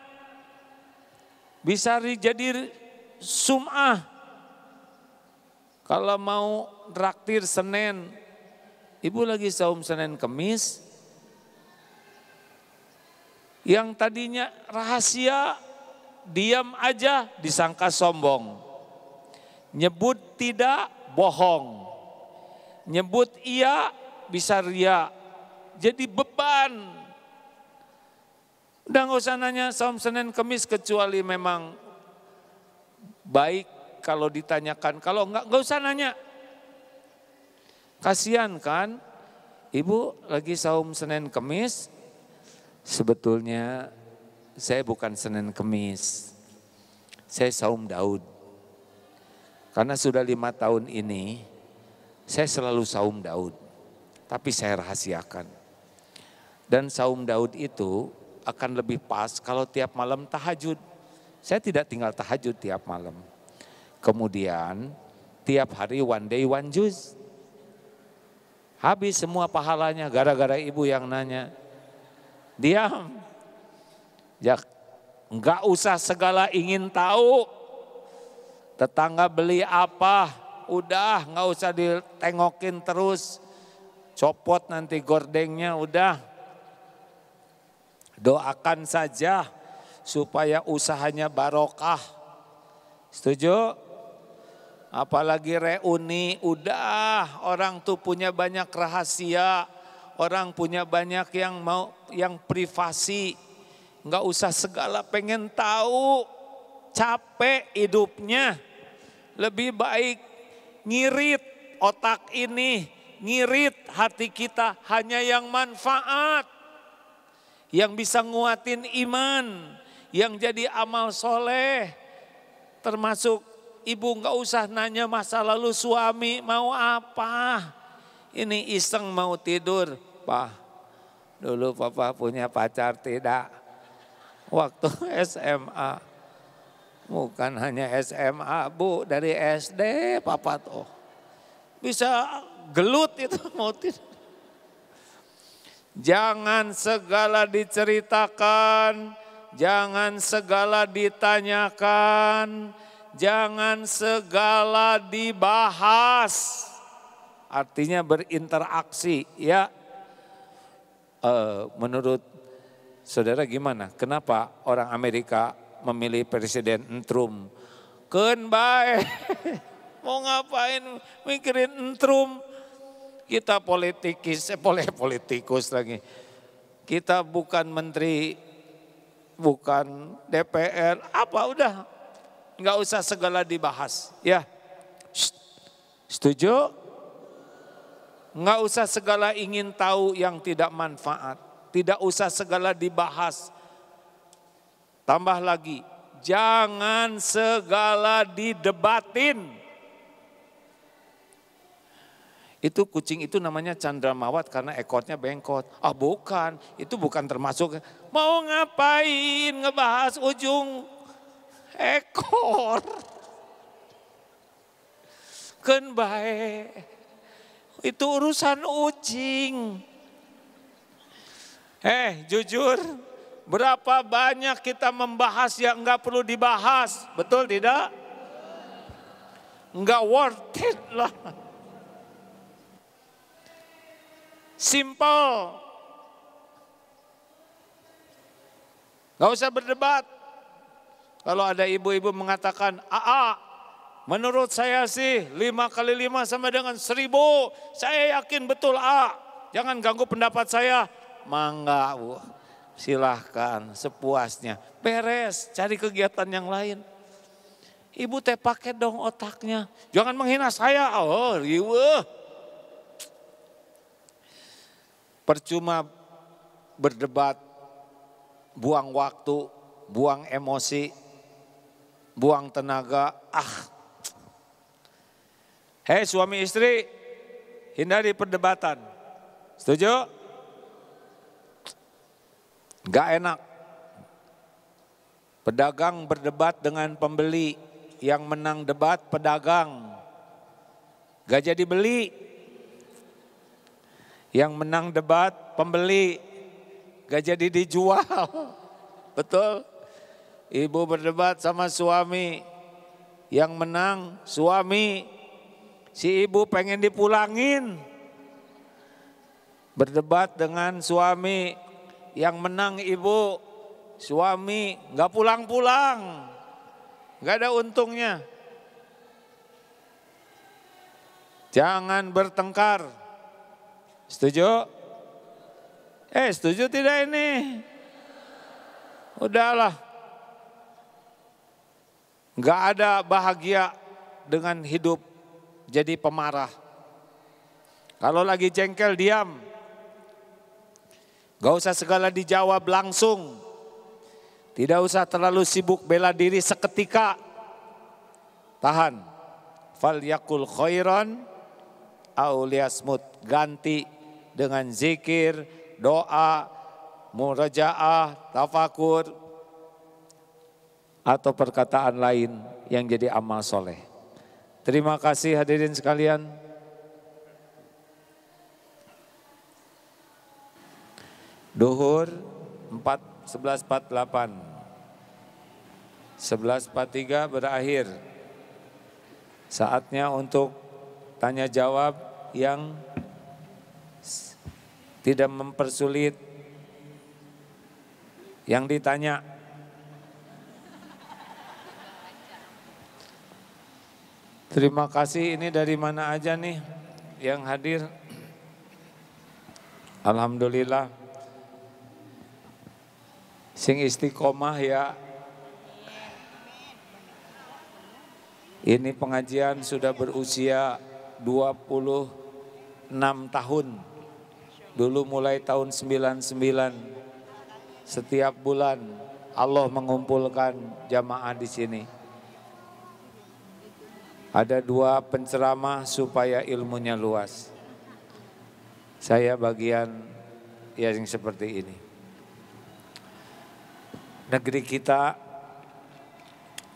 Bisa jadi sum'ah. Kalau mau traktir Senin, ibu lagi saum Senin Kemis. Yang tadinya rahasia, diam aja disangka sombong. Nyebut tidak, bohong. Nyebut iya, bisa ria, jadi beban. Udah gak usah nanya saum Senin Kemis kecuali memang baik kalau ditanyakan. Kalau enggak usah nanya. Kasihan kan, ibu lagi saum Senin Kemis, sebetulnya saya bukan Senin Kemis, saya saum Daud. Karena sudah 5 tahun ini, saya selalu saum Daud. Tapi saya rahasiakan. Dan saum Daud itu akan lebih pas kalau tiap malam tahajud. Saya tidak tinggal tahajud tiap malam. Kemudian tiap hari one day one juz. Habis semua pahalanya gara-gara ibu yang nanya. Diam. Ya, enggak usah segala ingin tahu. Tetangga beli apa, udah enggak usah ditengokin terus. Copot nanti gordengnya, udah. Doakan saja supaya usahanya barokah. Setuju? Apalagi reuni, udah orang tuh punya banyak rahasia. Orang punya banyak yang privasi. Enggak usah segala pengen tahu. Capek hidupnya. Lebih baik ngirit otak ini. Ngirit hati kita hanya yang manfaat, yang bisa nguatin iman, yang jadi amal soleh. Termasuk ibu gak usah nanya masa lalu suami mau apa. Ini iseng mau tidur. Pak, dulu papa punya pacar tidak? Waktu SMA. Bukan hanya SMA, Bu, dari SD papa tuh. Bisa gelut itu mau tidur. Jangan segala diceritakan, jangan segala ditanyakan, jangan segala dibahas. Artinya berinteraksi ya. Menurut saudara gimana? Kenapa orang Amerika memilih Presiden Trump? Keun bae. Mau ngapain mikirin Trump? Kita politikus lagi. Kita bukan menteri, bukan DPR, apa udah. Enggak usah segala dibahas, ya. Setuju? Enggak usah segala ingin tahu yang tidak manfaat. Tidak usah segala dibahas. Tambah lagi, jangan segala didebatin. Itu kucing itu namanya candramawat karena ekornya bengkot. Ah bukan, itu bukan termasuk. Mau ngapain ngebahas ujung ekor? Keun bae. Itu urusan ucing. Jujur, berapa banyak kita membahas yang enggak perlu dibahas, betul tidak? Enggak worth it lah. Simple. Enggak usah berdebat. Kalau ada ibu-ibu mengatakan, menurut saya sih 5 kali 5 sama dengan 1000. Saya yakin betul Jangan ganggu pendapat saya. Mangga Bu, silahkan sepuasnya. Beres, cari kegiatan yang lain. Ibu teh pakai dong otaknya. Jangan menghina saya. Riweuh. Percuma berdebat, buang waktu, buang emosi, buang tenaga. Hei suami istri, hindari perdebatan. Setuju? Gak enak. Pedagang berdebat dengan pembeli, yang menang debat pedagang. Gak jadi beli. Yang menang debat pembeli, gak jadi dijual. Betul? Ibu berdebat sama suami, yang menang suami, si ibu pengen dipulangin. Berdebat dengan suami, yang menang ibu, suami gak pulang-pulang, gak ada untungnya. Jangan bertengkar. Setuju? Setuju tidak ini? Udahlah. Gak ada bahagia dengan hidup jadi pemarah. Kalau lagi jengkel diam. Gak usah segala dijawab langsung. Tidak usah terlalu sibuk bela diri seketika. Tahan. Fal yakul khairan au liyasmut. Ganti dengan zikir, doa, murajaah, tafakur, atau perkataan lain yang jadi amal soleh. Terima kasih hadirin sekalian. Duhur 11.48, 11.43 berakhir. Saatnya untuk tanya jawab yang tidak mempersulit yang ditanya. Terima kasih. Ini dari mana aja nih yang hadir? Alhamdulillah. Sing istiqomah ya. Ini pengajian sudah berusia 26 tahun. Dulu mulai tahun 99. Setiap bulan Allah mengumpulkan jamaah di sini. Ada 2 penceramah supaya ilmunya luas. Saya bagian yang seperti ini. Negeri kita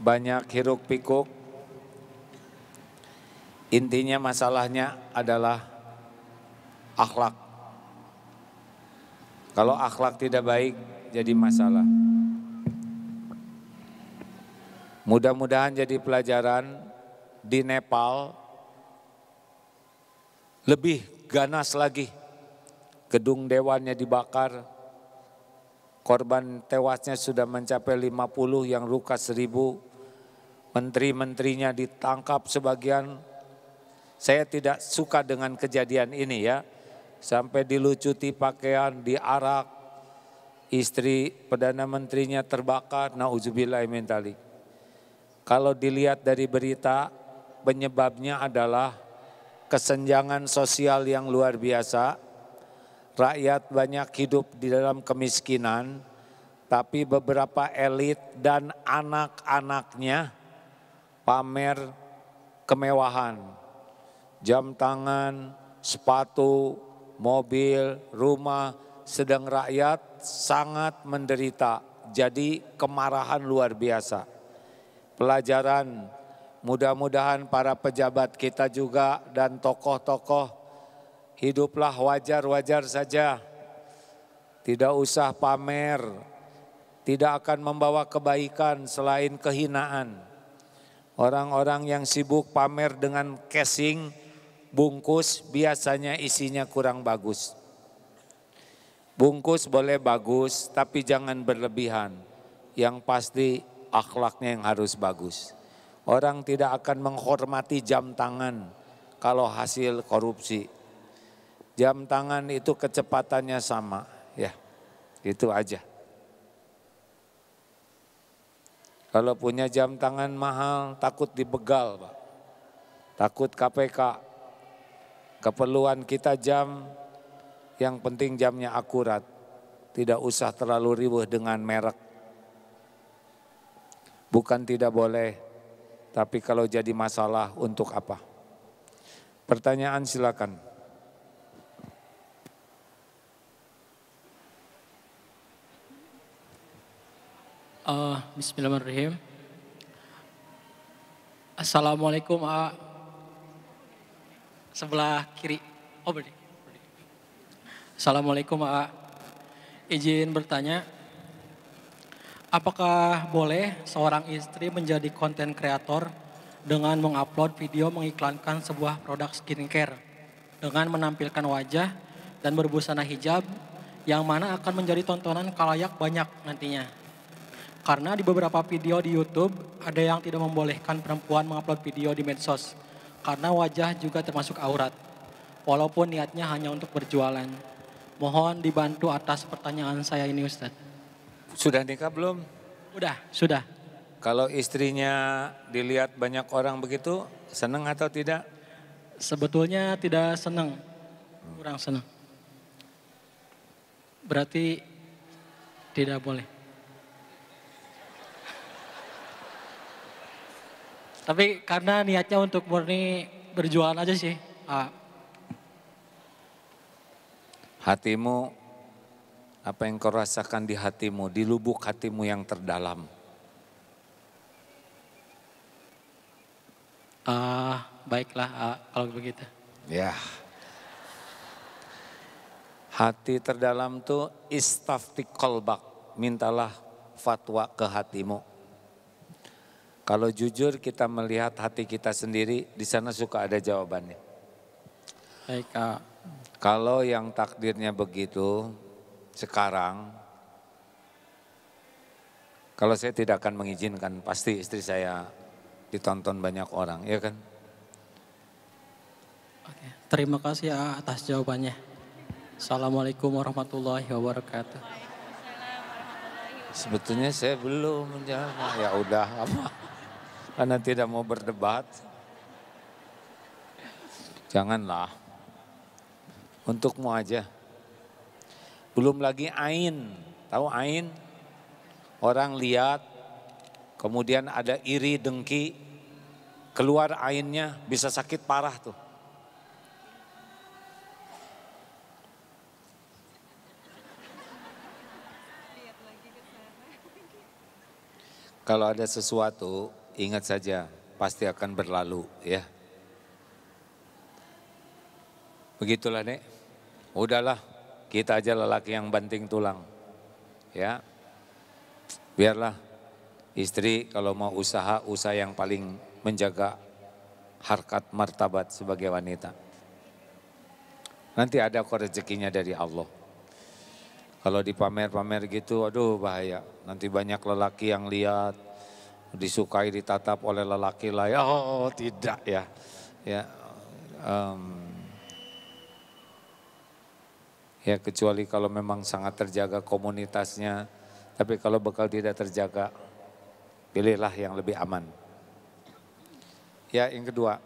banyak hiruk pikuk. Intinya masalahnya adalah akhlak. Kalau akhlak tidak baik jadi masalah. Mudah-mudahan jadi pelajaran di Nepal lebih ganas lagi. Gedung dewannya dibakar, korban tewasnya sudah mencapai 50, yang luka 1000, menteri-menterinya ditangkap sebagian. Saya tidak suka dengan kejadian ini ya, sampai dilucuti pakaian, diarak, istri Perdana Menterinya terbakar, nauzubillah min dzalik. Kalau dilihat dari berita, penyebabnya adalah kesenjangan sosial yang luar biasa. Rakyat banyak hidup di dalam kemiskinan, tapi beberapa elit dan anak-anaknya pamer kemewahan. Jam tangan, sepatu, mobil, rumah, sedang rakyat sangat menderita. Jadi kemarahan luar biasa. Pelajaran, mudah-mudahan para pejabat kita juga dan tokoh-tokoh hiduplah wajar-wajar saja. Tidak usah pamer, tidak akan membawa kebaikan selain kehinaan. Orang-orang yang sibuk pamer dengan casing, bungkus, biasanya isinya kurang bagus. Bungkus boleh bagus, tapi jangan berlebihan. Yang pasti akhlaknya yang harus bagus. Orang tidak akan menghormati jam tangan kalau hasil korupsi. Jam tangan itu kecepatannya sama, ya, itu aja. Kalau punya jam tangan mahal, takut dibegal, Pak. Takut KPK. Keperluan kita jam, yang penting jamnya akurat. Tidak usah terlalu ribut dengan merek. Bukan tidak boleh, tapi kalau jadi masalah untuk apa? Pertanyaan silakan. Bismillahirrahmanirrahim. Assalamualaikum. Sebelah kiri. Oh berdiri. Assalamualaikum. Izin bertanya, apakah boleh seorang istri menjadi konten kreator dengan mengupload video mengiklankan sebuah produk skincare dengan menampilkan wajah dan berbusana hijab yang mana akan menjadi tontonan khalayak banyak nantinya? Karena di beberapa video di YouTube ada yang tidak membolehkan perempuan mengupload video di medsos karena wajah juga termasuk aurat. Walaupun niatnya hanya untuk berjualan. Mohon dibantu atas pertanyaan saya ini Ustadz. Sudah nikah belum? Sudah. Kalau istrinya dilihat banyak orang begitu, senang atau tidak? Sebetulnya tidak senang, kurang senang. Berarti tidak boleh. Tapi karena niatnya untuk murni berjualan aja sih. Hatimu, apa yang kau rasakan di hatimu, di lubuk hatimu yang terdalam? Baiklah kalau begitu. Ya. Hati terdalam tuh istafti qalbak, mintalah fatwa ke hatimu. Kalau jujur kita melihat hati kita sendiri, di sana suka ada jawabannya. Baik. Kalau yang takdirnya begitu, sekarang, kalau saya tidak akan mengizinkan, pasti istri saya ditonton banyak orang, ya kan? Oke, terima kasih atas jawabannya. Assalamualaikum warahmatullahi wabarakatuh. Sebetulnya saya belum menjawab, ya udah apa? Karena tidak mau berdebat. Janganlah. Untukmu aja. Belum lagi ain. Tahu ain? Orang lihat, kemudian ada iri dengki, keluar ainnya bisa sakit parah tuh. Kalau ada sesuatu, ingat saja pasti akan berlalu ya. Begitulah Nek. Udahlah, kita aja lelaki yang banting tulang. Ya. Biarlah istri kalau mau usaha yang paling menjaga harkat martabat sebagai wanita. Nanti ada kok rezekinya dari Allah. Kalau dipamer-pamer gitu, aduh bahaya. Nanti banyak lelaki yang lihat, disukai ditatap oleh lelaki lain. Oh tidak ya. Ya kecuali kalau memang sangat terjaga komunitasnya. Tapi kalau bekal tidak terjaga, pilihlah yang lebih aman. Ya yang kedua.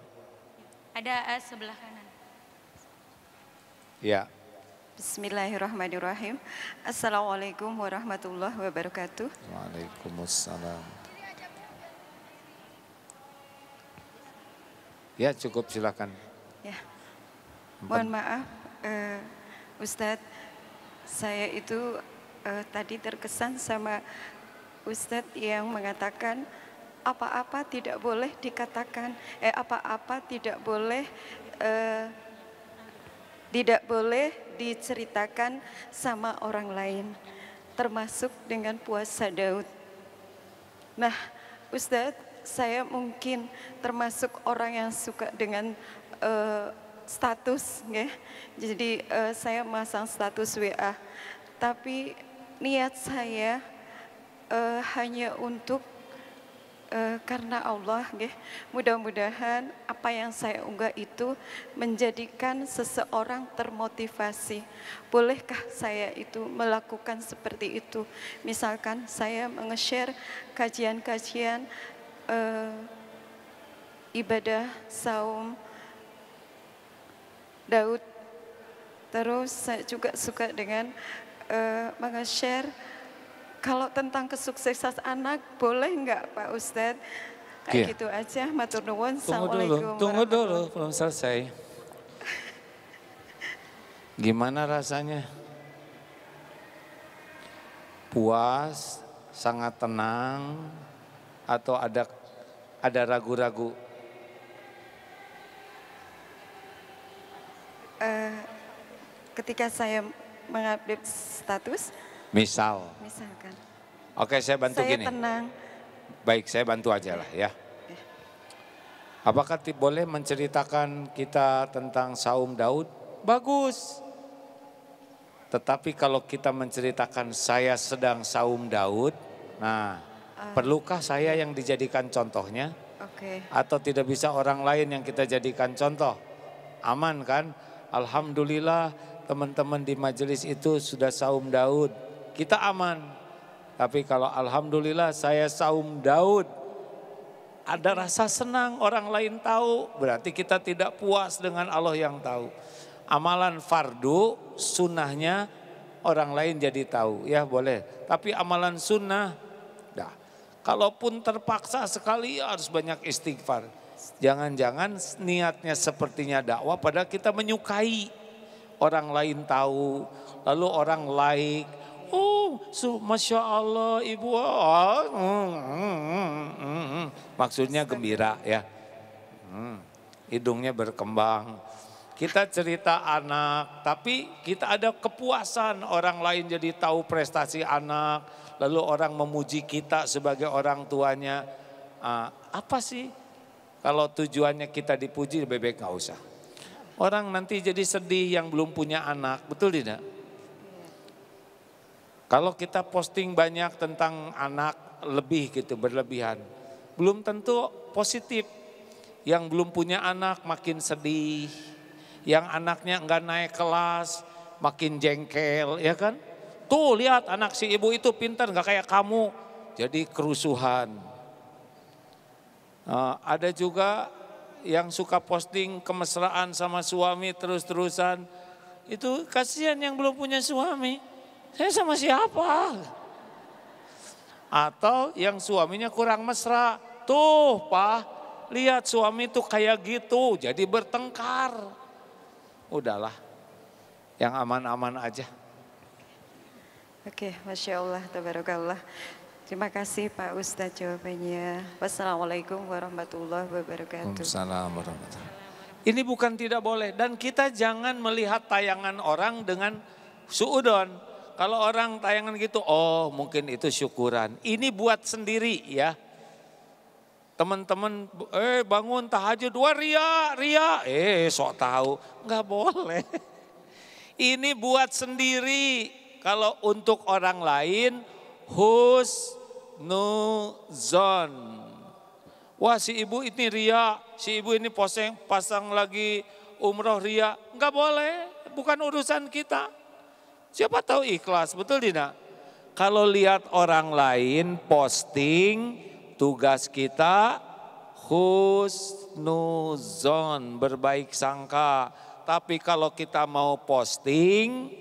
Ada sebelah kanan. Ya. Bismillahirrahmanirrahim. Assalamualaikum warahmatullahi wabarakatuh. Waalaikumsalam. Ya cukup silakan. Ya. Mohon maaf Ustadz, saya itu tadi terkesan sama Ustadz yang mengatakan apa-apa tidak boleh dikatakan, apa-apa tidak boleh diceritakan sama orang lain, termasuk dengan puasa Daud. Nah, Ustadz, saya mungkin termasuk orang yang suka dengan status, ya. Jadi saya masang status WA, tapi niat saya hanya untuk karena Allah, ya. Mudah-mudahan apa yang saya unggah itu menjadikan seseorang termotivasi. Bolehkah saya itu melakukan seperti itu? Misalkan saya menge-share kajian-kajian ibadah saum Daud. Terus saya juga suka dengan menge-share kalau tentang kesuksesan anak, boleh enggak Pak Ustadz? Kayak gitu aja, matur nuwun. Tunggu dulu, belum selesai. Gimana rasanya? Puas, sangat tenang, atau ada ragu-ragu? Ketika saya mengupdate status, misalkan. Oke, saya bantu saya gini. Tenang. Baik, saya bantu aja lah ya. Apakah boleh menceritakan kita tentang saum Daud? Bagus. Tetapi kalau kita menceritakan saya sedang saum Daud, nah perlukah saya yang dijadikan contohnya? Atau tidak bisa orang lain yang kita jadikan contoh? Aman kan? Alhamdulillah teman-teman di majelis itu sudah saum Daud. Kita aman. Tapi kalau alhamdulillah saya saum Daud, ada rasa senang orang lain tahu, berarti kita tidak puas dengan Allah yang tahu. Amalan fardu, sunnahnya orang lain jadi tahu, ya boleh. Tapi amalan sunnah, dah. Kalaupun terpaksa sekali harus banyak istighfar. Jangan-jangan niatnya sepertinya dakwah padahal kita menyukai. Orang lain tahu, lalu orang like, oh Masya Allah ibu, maksudnya gembira ya, hidungnya berkembang. Kita cerita anak, tapi kita ada kepuasan orang lain jadi tahu prestasi anak, lalu orang memuji kita sebagai orang tuanya. Apa sih kalau tujuannya kita dipuji, lebih baik nggak usah. Orang nanti jadi sedih yang belum punya anak, betul tidak? Kalau kita posting banyak tentang anak lebih gitu, berlebihan. Belum tentu positif. Yang belum punya anak makin sedih. Yang anaknya enggak naik kelas makin jengkel, ya kan? Tuh lihat anak si ibu itu pintar enggak kayak kamu. Jadi kerusuhan. Ada juga yang suka posting kemesraan sama suami terus-terusan. Itu kasihan yang belum punya suami. Saya sama siapa? Atau yang suaminya kurang mesra. Tuh Pak, lihat suami tuh kayak gitu, jadi bertengkar. Udahlah, yang aman-aman aja. Oke, Masya Allah, tabarakallah. Terima kasih Pak Ustadz jawabannya. Wassalamualaikum warahmatullahi wabarakatuh. Waalaikumsalam warahmatullahi wabarakatuh. Ini bukan tidak boleh dan kita jangan melihat tayangan orang dengan suudon. Kalau orang tayangan gitu, oh mungkin itu syukuran. Ini buat sendiri ya. Teman-teman, bangun tahajud, wah ria, sok tahu, nggak boleh. Ini buat sendiri. Kalau untuk orang lain, husnuzon. Wah si ibu ini ria, si ibu ini pasang lagi umroh ria, nggak boleh. Bukan urusan kita. Siapa tahu ikhlas, betul tidak? Kalau lihat orang lain posting, tugas kita husnuzon, berbaik sangka. Tapi kalau kita mau posting,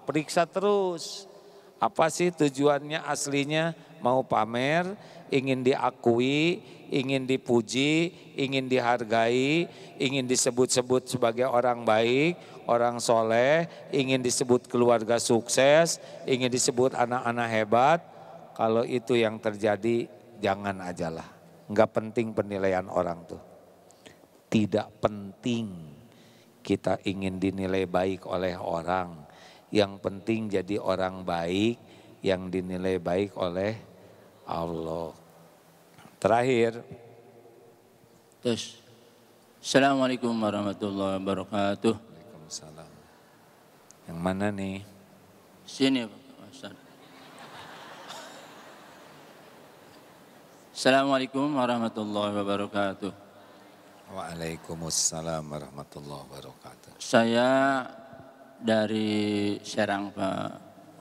periksa terus. Apa sih tujuannya aslinya? Mau pamer, ingin diakui, ingin dipuji, ingin dihargai, ingin disebut-sebut sebagai orang baik, orang soleh, ingin disebut keluarga sukses, ingin disebut anak-anak hebat. Kalau itu yang terjadi, jangan ajalah. Enggak penting penilaian orang tuh. Tidak penting kita ingin dinilai baik oleh orang. Yang penting jadi orang baik yang dinilai baik oleh Allah. Terakhir. Terus. Assalamualaikum warahmatullahi wabarakatuh. Waalaikumsalam. Yang mana nih? Sini Pak Ustaz. Assalamualaikum warahmatullahi wabarakatuh. Waalaikumsalam warahmatullahi wabarakatuh. Saya dari Serang Pak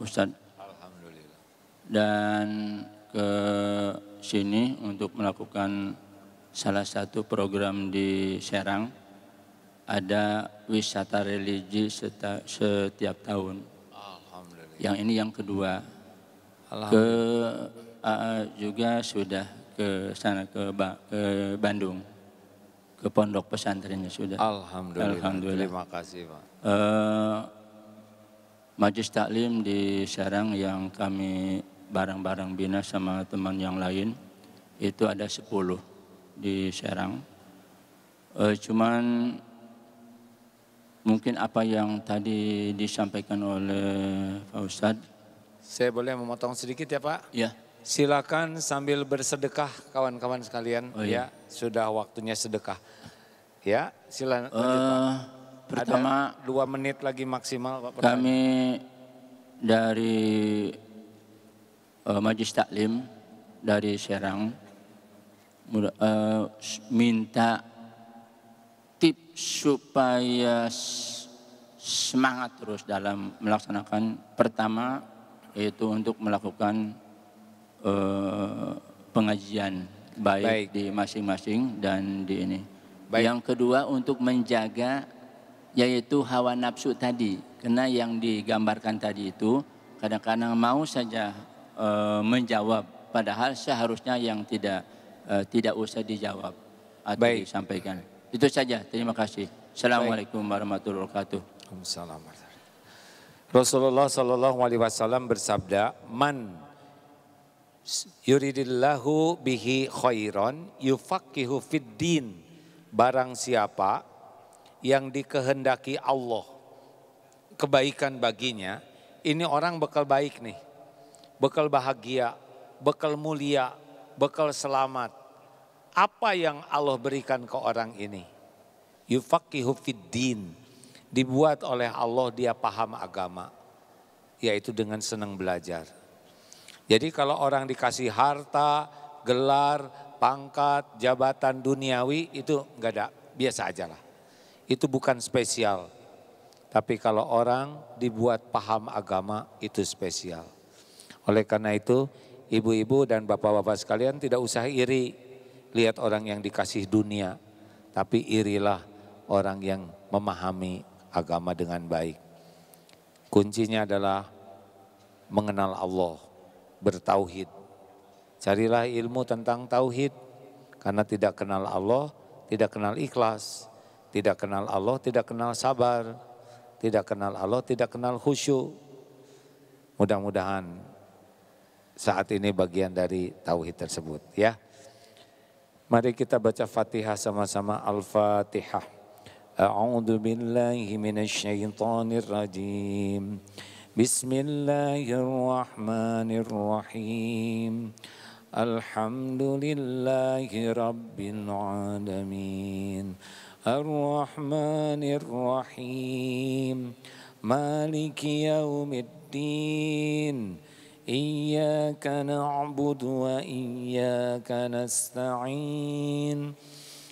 Ustadz. Alhamdulillah. Dan ke sini untuk melakukan salah satu program di Serang. Ada wisata religi setiap tahun. Alhamdulillah. Yang ini yang kedua. Juga sudah ke sana ke Bandung. Ke pondok pesantrennya sudah. Alhamdulillah. Terima kasih Pak. Majelis taklim di Serang yang kami bareng-bareng bina sama teman yang lain itu ada 10 di Serang. Cuman mungkin apa yang tadi disampaikan oleh Pak Ustadz. Saya boleh memotong sedikit ya Pak? Ya. Silakan sambil bersedekah kawan-kawan sekalian. Oh, iya. Ya, sudah waktunya sedekah. Ya, silakan. Pertama, ada 2 menit lagi maksimal Pak. Kami dari Majelis Taklim dari Serang minta tips supaya semangat terus dalam melaksanakan. Pertama yaitu untuk melakukan pengajian baik di masing-masing dan di ini. Yang kedua untuk menjaga yaitu hawa nafsu tadi, karena yang digambarkan tadi itu kadang-kadang mau saja menjawab, padahal seharusnya yang tidak usah dijawab atau disampaikan. Itu saja. Terima kasih. Assalamualaikum warahmatullahi wabarakatuh. Waalaikumsalam. Rasulullah SAW bersabda, man yuridillahu bihi khairan yufaqihu fid din. Barang siapa yang dikehendaki Allah kebaikan baginya, ini orang bekal baik nih, bekal bahagia, bekal mulia, bekal selamat. Apa yang Allah berikan ke orang ini? Yufaqihu fid din. Dibuat oleh Allah dia paham agama, yaitu dengan senang belajar. Jadi kalau orang dikasih harta, gelar, pangkat, jabatan duniawi itu enggak ada, biasa aja lah. Itu bukan spesial. Tapi kalau orang dibuat paham agama itu spesial. Oleh karena itu ibu-ibu dan bapak-bapak sekalian tidak usah iri lihat orang yang dikasih dunia. Tapi irilah orang yang memahami agama dengan baik. Kuncinya adalah mengenal Allah, bertauhid. Carilah ilmu tentang tauhid, karena tidak kenal Allah, tidak kenal ikhlas, tidak kenal Allah, tidak kenal sabar, tidak kenal Allah, tidak kenal khusyuk. Mudah-mudahan saat ini bagian dari tauhid tersebut ya. Mari kita baca Fatihah sama-sama. Al-Fatihah. A'udzu billahi minasyaitonir rajim. Bismillahirrahmanirrahim. Alhamdulillahi rabbil alamin. Ar-Rahmanir Rahim. Maliki yaumiddin. Iyyaka na'budu wa iyyaka nasta'in.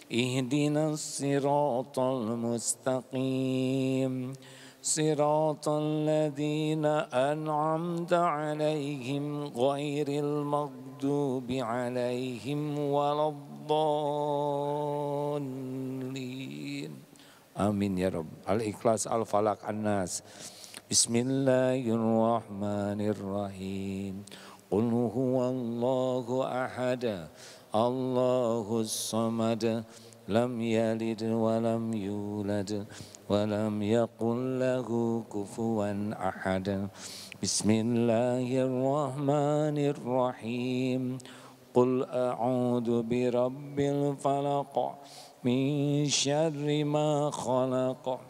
Ihdinas siratal mustaqim. Siratal ladzina an'amta 'alaihim ghairil maghdubi 'alaihim waladdallin. Amin ya Rabb. Al-Ikhlas, Al-Falaq, An-Nas. Bismillahirrahmanirrahim. Qul huwallahu ahad. Allahus samad. Lam yalid wa lam yulad. Wa lam yakul lahu kufuwan ahad. Bismillahirrahmanirrahim. Qul a'udzu birabbil falaq. Min syarri ma khalaq.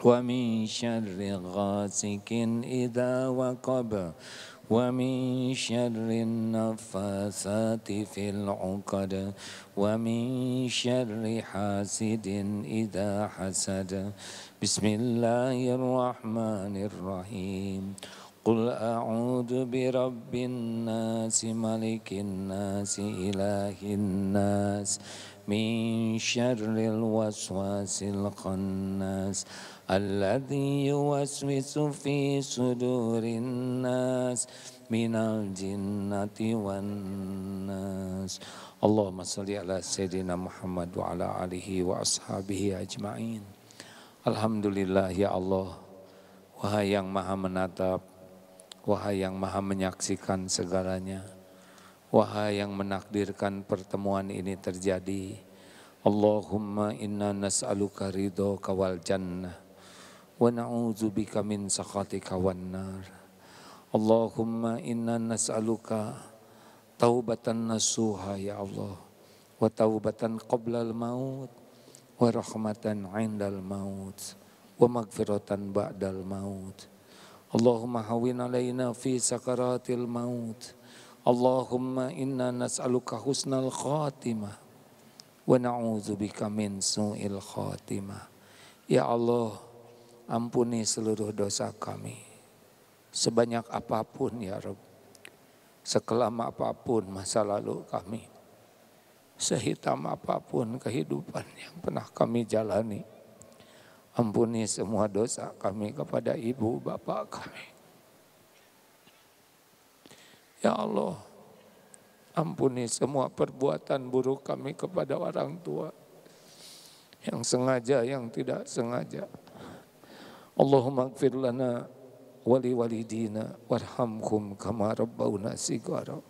Wa min syarri ghasikin idza waqab. Wa min syarri naffasati fil 'uqad. Wa min syarri hasidin idza hasad. Bismillahirrahmanirrahim. Qul a'udzu birabbin nas, malikin nas, ilahin nas. Min syarril waswasil khannas. Alladzi yuwaswisu fi sudurin nas minal jinnati wan nas. Allahumma shalli ala sayyidina Muhammad wa ala alihi wa ashabihi ajma'in. Alhamdulillah ya Allah, wahai yang maha menatap, wahai yang maha menyaksikan segalanya, wahai yang menakdirkan pertemuan ini terjadi. Allahumma inna nas'aluka ridhoka wal jannah wa na'udzubika min sakhatika wan nar. Allahumma inna nas'aluka taubatan nasuha ya Allah, wa taubatan qablal maut, wa rahmatan 'indal maut, wa maghfiratan ba'dal maut. Allahumma hawwin 'alaina fi sakaratil maut. Allahumma inna nas'aluka husnal khatimah wa na'udzubika min su'il khatimah. Ya Allah, ampuni seluruh dosa kami, sebanyak apapun ya Rabb, sekelam apapun masa lalu kami, sehitam apapun kehidupan yang pernah kami jalani. Ampuni semua dosa kami kepada ibu bapak kami. Ya Allah, ampuni semua perbuatan buruk kami kepada orang tua, yang sengaja, yang tidak sengaja. Allahumma ighfir lana wali walidina warhamhum kama rabbawna shighara.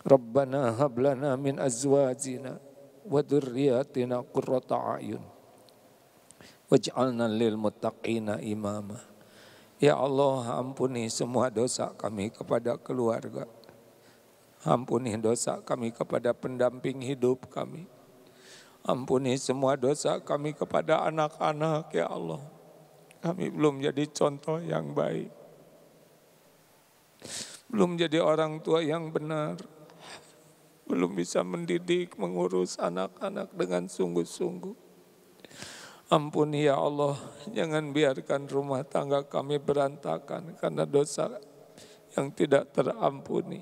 Rabbana hab lana min azwajina wa dhurriyyatina qurrata a'yun waj'alna lil muttaqina imama. Ya Allah, ampuni semua dosa kami kepada keluarga. Ampuni dosa kami kepada pendamping hidup kami. Ampuni semua dosa kami kepada anak-anak ya Allah. Kami belum jadi contoh yang baik. Belum jadi orang tua yang benar. Belum bisa mendidik, mengurus anak-anak dengan sungguh-sungguh. Ampuni ya Allah, jangan biarkan rumah tangga kami berantakan karena dosa yang tidak terampuni.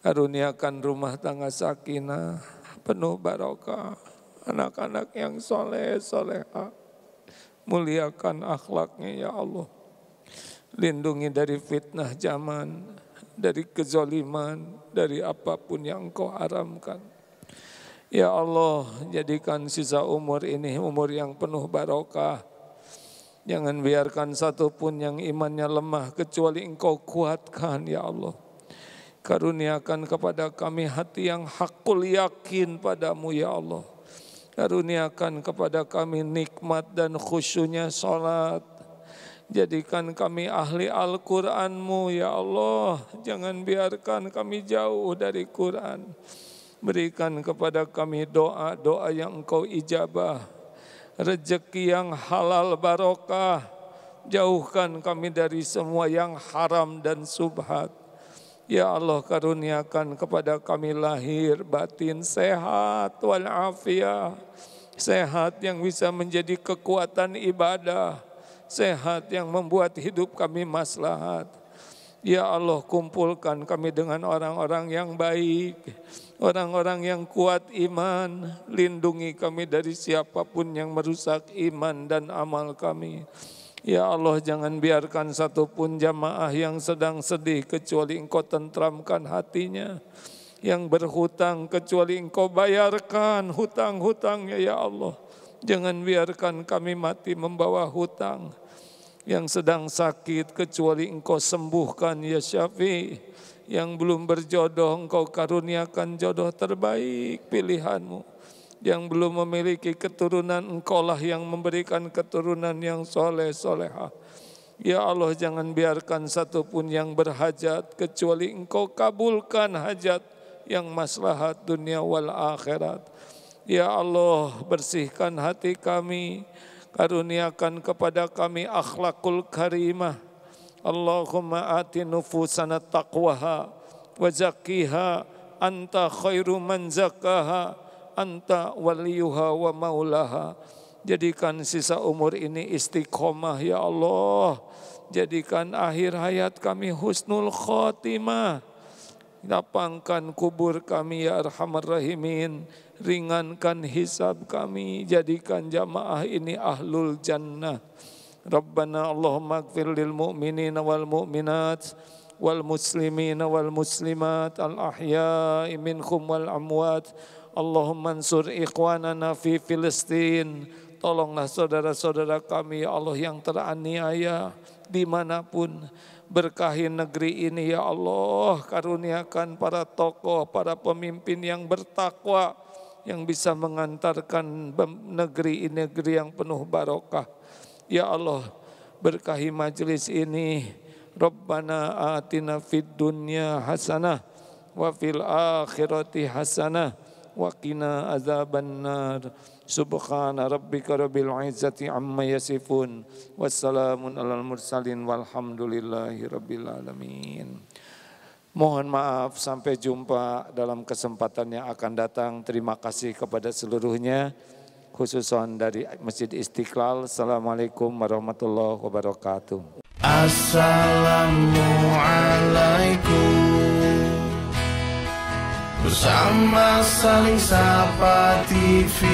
Karuniakan rumah tangga sakinah, penuh barokah, anak-anak yang soleh, solehah. Muliakan akhlaknya ya Allah. Lindungi dari fitnah zaman, dari kezaliman, dari apapun yang Engkau haramkan. Ya Allah, jadikan sisa umur ini umur yang penuh barokah. Jangan biarkan satupun yang imannya lemah kecuali Engkau kuatkan ya Allah. Karuniakan kepada kami hati yang hakul yakin padamu ya Allah. Karuniakan kepada kami nikmat dan khusyunya salat. Jadikan kami ahli Al-Qur'an-Mu ya Allah. Jangan biarkan kami jauh dari Quran. Berikan kepada kami doa-doa yang Engkau ijabah. Rezeki yang halal barokah. Jauhkan kami dari semua yang haram dan subhat. Ya Allah, karuniakan kepada kami lahir batin sehat walafiat. Sehat yang bisa menjadi kekuatan ibadah. Sehat yang membuat hidup kami maslahat. Ya Allah, kumpulkan kami dengan orang-orang yang baik, orang-orang yang kuat iman. Lindungi kami dari siapapun yang merusak iman dan amal kami. Ya Allah, jangan biarkan satupun jamaah yang sedang sedih kecuali Engkau tentramkan hatinya. Yang berhutang kecuali Engkau bayarkan hutang-hutangnya ya Allah. Jangan biarkan kami mati membawa hutang. Yang sedang sakit kecuali Engkau sembuhkan ya Syafi'. Yang belum berjodoh Engkau karuniakan jodoh terbaik pilihan-Mu. Yang belum memiliki keturunan Engkaulah yang memberikan keturunan yang soleh solehah. Ya Allah, jangan biarkan satupun yang berhajat kecuali Engkau kabulkan hajat yang maslahat dunia wal akhirat. Ya Allah, bersihkan hati kami, karuniakan kepada kami akhlakul karimah. Allahumma ati nufusana taqwaha wa zakkiha anta khairu man zakkaha anta waliyuha wa maulaha. Jadikan sisa umur ini istiqomah ya Allah. Jadikan akhir hayat kami husnul khotimah. Lapangkan kubur kami ya Arhamar Rahimin. Ringankan hisab kami. Jadikan jamaah ini ahlul jannah. Rabbana Allahumma gfir lil mu'minina wal mu'minat wal muslimina wal muslimat al ahya'i minhum wal amwat. Allahumma ansur ikhwanana fi Filistin. Tolonglah saudara-saudara kami ya Allah yang teraniaya dimanapun. Berkahi negeri ini ya Allah. Karuniakan para tokoh, para pemimpin yang bertakwa, yang bisa mengantarkan negeri ini negeri yang penuh barokah. Ya Allah, berkahi majelis ini. Rabbana atina fid dunya hasanah wa fil akhirati hasanah wa qina azabannar. Subhana rabbika rabbil izzati amma yasifun. Wassalamun alal mursalin walhamdulillahi rabbil alamin. Mohon maaf, sampai jumpa dalam kesempatan yang akan datang. Terima kasih kepada seluruhnya, khususan dari Masjid Istiqlal. Assalamualaikum warahmatullahi wabarakatuh. Assalamualaikum. Bersama Saling Sapa TV.